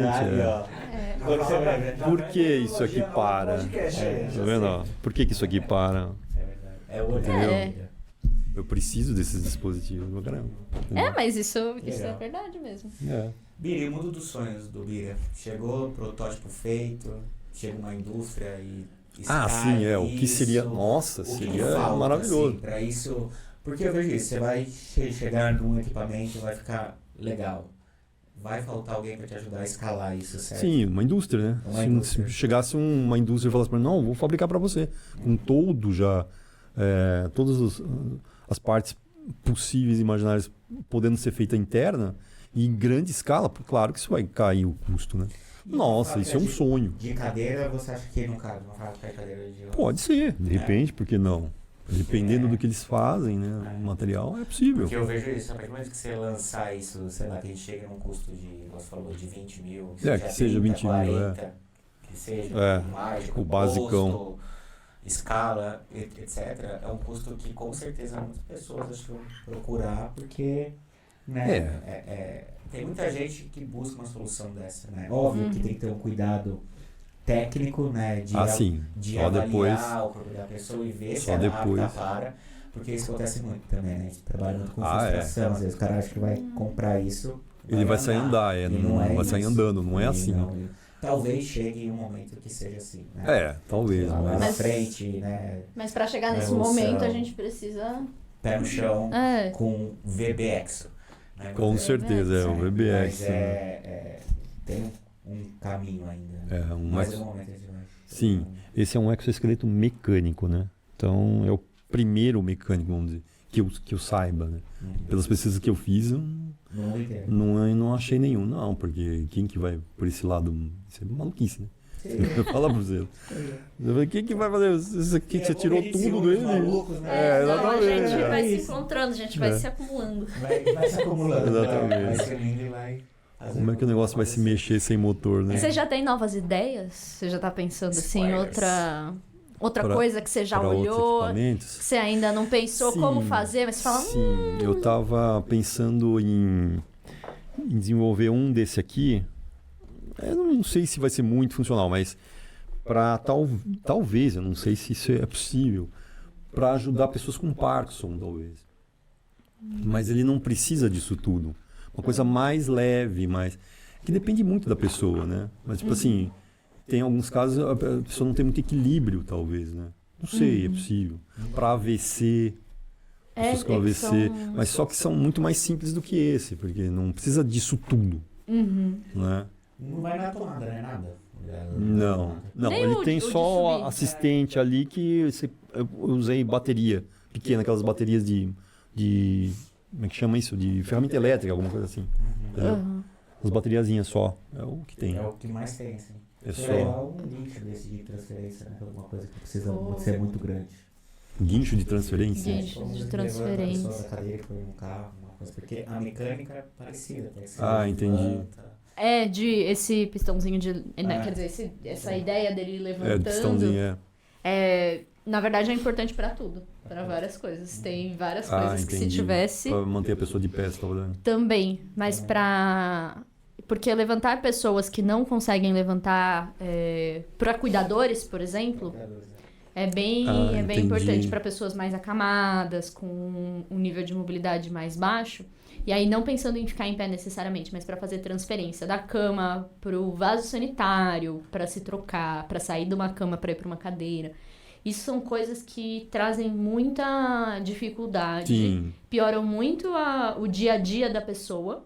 Por que isso aqui para? Tá vendo? Ó? Por que isso aqui para? É o olho. Eu preciso desses dispositivos, caramba. Mas isso é verdade mesmo. Bira, e o mundo dos sonhos do Bira? Chegou, protótipo feito, chega uma indústria e... sim, o que seria... Nossa, seria falta, maravilhoso. Assim, pra isso... Porque eu vejo isso, você vai chegar num equipamento, vai ficar legal. Vai faltar alguém para te ajudar a escalar isso, certo? Sim, uma indústria, né? Se chegasse uma indústria e falasse para mim, não, vou fabricar para você. Com todas as partes possíveis e imaginárias podendo ser feita interna e em grande escala, claro que isso vai cair o custo, né? Nossa, isso é um sonho. De cadeira, você acha que não cabe? Não cabe cadeira de... Pode ser, de repente, por que não? Dependendo do que eles fazem, né? O material é possível. Porque eu vejo isso, a partir do momento que você lançar isso, sei lá, que a gente chega num custo de, você falou, de 20 mil, que seja 20 40, mil, que seja mágico, o basicão. Custo, escala, etc. É um custo que com certeza muitas pessoas acho que vão procurar, porque né, tem muita gente que busca uma solução dessa, né? Óbvio que tem que ter um cuidado técnico, né, de só avaliar depois, o corpo da pessoa e ver se ela apta para, porque isso acontece muito também, né, a gente trabalha muito com frustração, às vezes o cara acha que vai comprar isso, ele vai sair andar, não vai sair andando, não é assim. Não, talvez chegue em um momento que seja assim, né? Talvez. Lá na frente, né? Mas para chegar nesse momento a gente precisa... Pé no chão com VBX. Né? Com certeza, o VBX. Mas tem um caminho ainda. Mas é um momento de mais. Sim, esse é um exoesqueleto mecânico, né? Então é o primeiro mecânico, vamos dizer, que eu saiba, né? Pelas pesquisas que eu fiz, eu não achei nenhum, não, porque quem que vai por esse lado? Isso é maluquice, né? Fala pra você. Quem que vai fazer isso aqui que você tirou tudo dele? Malucos, né? Exatamente. A gente vai se encontrando, a gente vai se acumulando. Vai se acumulando. Exatamente. Vai se unindo e vai... Como é que o negócio vai se mexer sem motor, né? Você já tem novas ideias? Você já tá pensando assim em outra coisa que você já olhou? Que você ainda não pensou como fazer, mas você fala... Sim, eu tava pensando em desenvolver um desse aqui. Eu não sei se vai ser muito funcional, mas para talvez, eu não sei se isso é possível, para ajudar pessoas com Parkinson, talvez. Mas ele não precisa disso tudo. Uma coisa mais leve, que depende muito da pessoa, né? Mas, tipo assim, tem alguns casos a pessoa não tem muito equilíbrio, talvez, né? Não sei, é possível. Para AVC, pessoas com AVC, mas só que são muito mais simples do que esse, porque não precisa disso tudo, né? Não vai na tomada, né? Nada. Não, ele tem só assistente ali que eu usei bateria pequena, aquelas baterias de como é que chama isso? De ferramenta elétrica, alguma coisa assim. As bateriazinhas só, é o que tem. É o que mais tem, assim. É só. É um guincho desse de transferência, né? Alguma coisa que precisa ser muito grande. Guincho de transferência? Guincho de transferência. A cadeira que foi um carro, uma coisa, porque a mecânica é parecida. Entendi. Esse pistãozinho de... Né, quer dizer, essa ideia dele levantando... pistãozinho, na verdade, é importante para tudo. Para várias coisas. Tem várias coisas que se tivesse... Para manter a pessoa de pé, você tá falando? Também, mas porque levantar pessoas que não conseguem levantar... para cuidadores, por exemplo... É bem importante para pessoas mais acamadas, com um nível de mobilidade mais baixo. E aí, não pensando em ficar em pé necessariamente, mas para fazer transferência da cama pro vaso sanitário, para se trocar, para sair de uma cama para ir para uma cadeira. Isso são coisas que trazem muita dificuldade, pioram muito o dia a dia da pessoa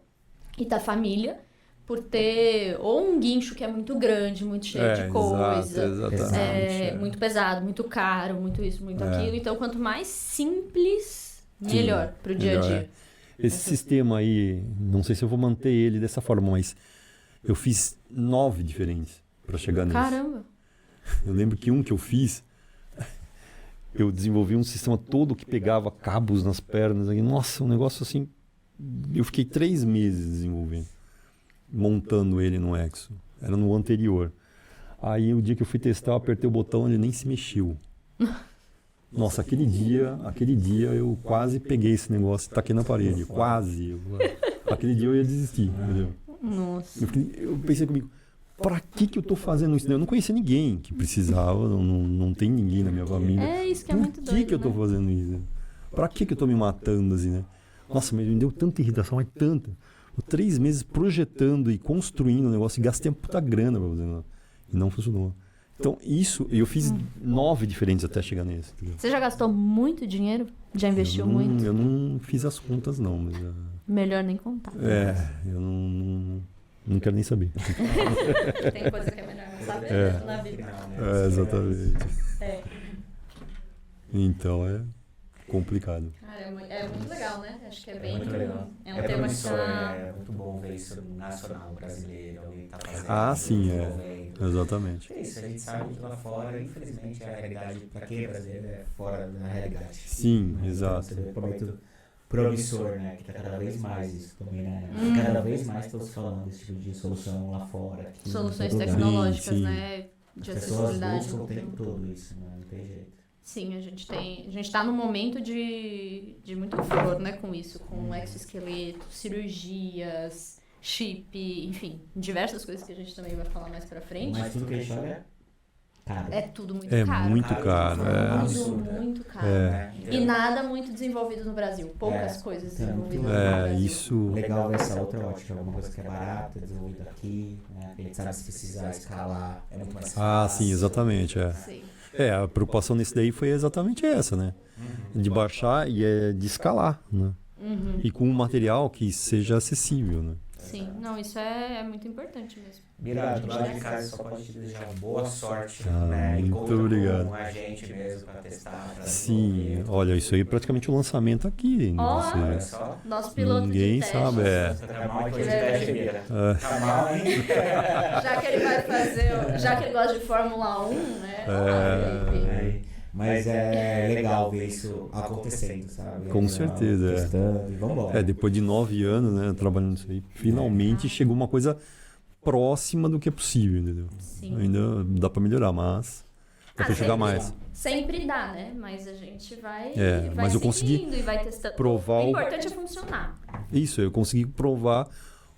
e da família, por ter ou um guincho que é muito grande, muito cheio de coisa, muito pesado, muito caro, muito isso, muito aquilo. Então, quanto mais simples, melhor pro dia a dia. Esse sistema aí, não sei se eu vou manter ele dessa forma, mas eu fiz 9 diferentes para chegar nesse. Caramba! Eu lembro que um que eu fiz, eu desenvolvi um sistema todo que pegava cabos nas pernas. Nossa, um negócio assim, eu fiquei 3 meses desenvolvendo, montando ele no Exo. Era no anterior. Aí o dia que eu fui testar, eu apertei o botão, ele nem se mexeu. Nossa, aquele dia eu quase peguei esse negócio e taquei na parede. Quase. Aquele dia eu ia desistir, entendeu? Nossa. Eu pensei comigo, pra que eu tô fazendo isso? Eu não conhecia ninguém que precisava, não tem ninguém na minha família. É isso que é muito doido, Por que eu tô fazendo isso? Pra que eu tô me matando assim, né? Nossa, mas me deu tanta irritação, mas tanta. 3 meses projetando e construindo o negócio e gastei uma puta grana pra fazer, né? E não funcionou. Então, eu fiz 9 diferentes até chegar nesse. Entendeu? Você já gastou muito dinheiro? Já investiu muito? Eu não fiz as contas, não. Mas, melhor nem contar. Eu não quero nem saber. Tem coisa que é melhor não saber na vida. Exatamente. Então, é complicado. Cara, é muito legal, né? Acho que é bem... muito legal. É um tema que tá... É muito bom ver isso nacional, brasileiro, alguém tá fazendo. Sim, exatamente. É isso, a gente sabe que lá fora, infelizmente, a realidade, para quem é brasileiro, é fora da realidade. Sim, exato. Você vê muito promissor, né? Que tá cada vez mais isso também, né? Cada vez mais estamos falando desse tipo de solução lá fora. Aqui, soluções tecnológicas, né? De as acessibilidade. pessoas buscam o tempo todo isso, né? Não tem jeito. Sim, a gente tá num momento de muito furor, né, com isso, com exoesqueleto, cirurgias, chip, enfim, diversas coisas que a gente também vai falar mais pra frente. Mas tudo que a gente olha é caro. É tudo muito É caro. muito caro. Tudo muito caro. E nada muito desenvolvido no Brasil. Poucas coisas desenvolvidas no Brasil. Isso... Legal essa outra ótica, alguma coisa que é barata, desenvolvida aqui, né? A gente sabe se precisar escalar, é muito mais fácil. Sim, exatamente, Sim. A preocupação nesse daí foi exatamente essa, né? De baixar e de escalar, né? E com um material que seja acessível, né? Sim, não, isso é muito importante mesmo. Bira, do lado de casa só pode te desejar boa sorte, Ah, né? E muito conta obrigado. com a gente mesmo pra testar. Pra Sim, desenvolver. olha, isso aí é praticamente o lançamento aqui. Olha Você... só. Nosso piloto Ninguém de teste. sabe, Você tá mal aqui de teste, Bira. Tá mal, hein? Já que ele vai fazer, já que ele gosta de Fórmula 1, né? Mas é legal ver isso acontecendo, sabe? Com certeza, Testando, e vambora. depois de 9 anos, né, trabalhando nisso aí, finalmente chegou uma coisa próxima do que é possível, entendeu? Sim. Ainda dá pra melhorar, mas dá pra chegar mais. Sempre dá, né? Mas a gente vai Mas eu consegui seguindo e vai testando. provar O importante é funcionar. Isso, eu consegui provar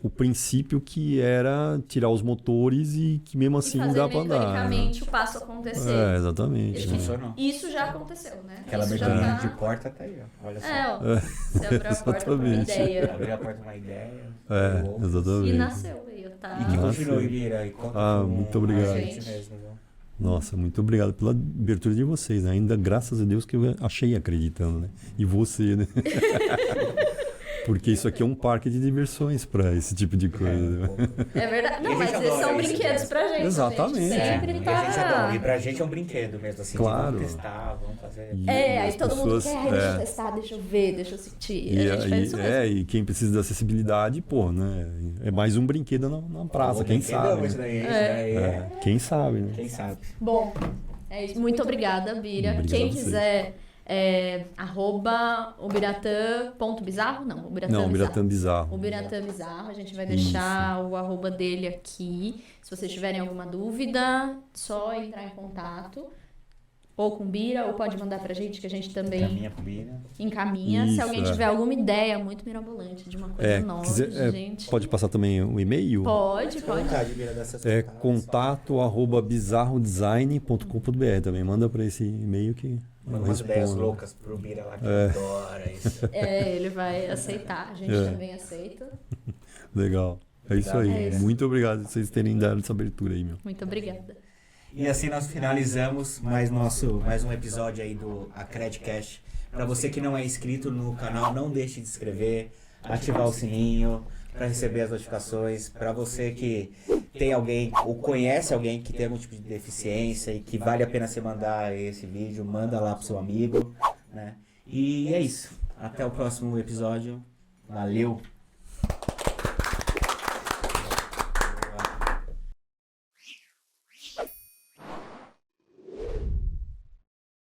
o princípio que era tirar os motores e que mesmo assim e fazer dá pra andar. mecanicamente o passo acontecer. Exatamente. Isso né? funcionou. Isso já aconteceu, né? Aquela Isso já abertura tá... de porta tá aí, ó. Olha só. ó. Você abriu a porta pra uma Exatamente. ideia. Abriu a porta uma ideia. Exatamente. E nasceu aí, tá? E que Nossa. continue, Bira. E conta com Muito obrigado. a gente mesmo, viu? Nossa, muito obrigado pela abertura de vocês, né? Ainda graças a Deus que eu achei acreditando, né? E você, né? Porque isso aqui é um parque de diversões para esse tipo de coisa. Né? É verdade. Não, E a mas gente esses são adora isso, brinquedos né? pra gente. Exatamente. A gente sempre E a gente adora. E tá... pra gente é um brinquedo mesmo, assim. Claro. Vamos testar, vamos fazer. E aí as todo mundo pessoas- quer, deixa eu testar, deixa eu ver, deixa eu sentir. A gente faz isso mesmo. E quem precisa da acessibilidade, pô, né? É mais um brinquedo na praça, quem sabe. Isso Né? daí, isso daí. Quem sabe, né? Quem sabe. Bom, é isso. Muito obrigada, Bira. Obrigado Quem a vocês. quiser, @ubiratã.bizarro. Não, Ubiratã Não, Bizarro. Biratã Bizarro. O Biratã Bizarro, a gente vai deixar o arroba dele aqui. Se vocês tiverem alguma dúvida, só entrar em contato. Ou com o Bira, ou pode mandar pra gente, que a gente também Caminha pro Bira. encaminha. Se Isso, alguém tiver alguma ideia muito mirabolante de uma coisa nova, gente. Pode passar também o e-mail? Pode. Vontade, Bira, dessas É contatos. contato@bizarrodesign.com.br. Também manda para esse e-mail que eu Manda umas ideias respondo. loucas pro Bira lá, que adora isso. Ele vai aceitar, a gente também aceita. Legal. É isso aí. É isso. Muito obrigado por vocês terem dado essa abertura aí, meu. Muito obrigada. E assim nós finalizamos mais um episódio aí do Acredcast. Para você que não é inscrito no canal, não deixe de se inscrever, ativar o sininho para receber as notificações. Para você que tem alguém ou conhece alguém que tem algum tipo de deficiência e que vale a pena você mandar esse vídeo, manda lá pro seu amigo, né? E é isso. Até o próximo episódio. Valeu!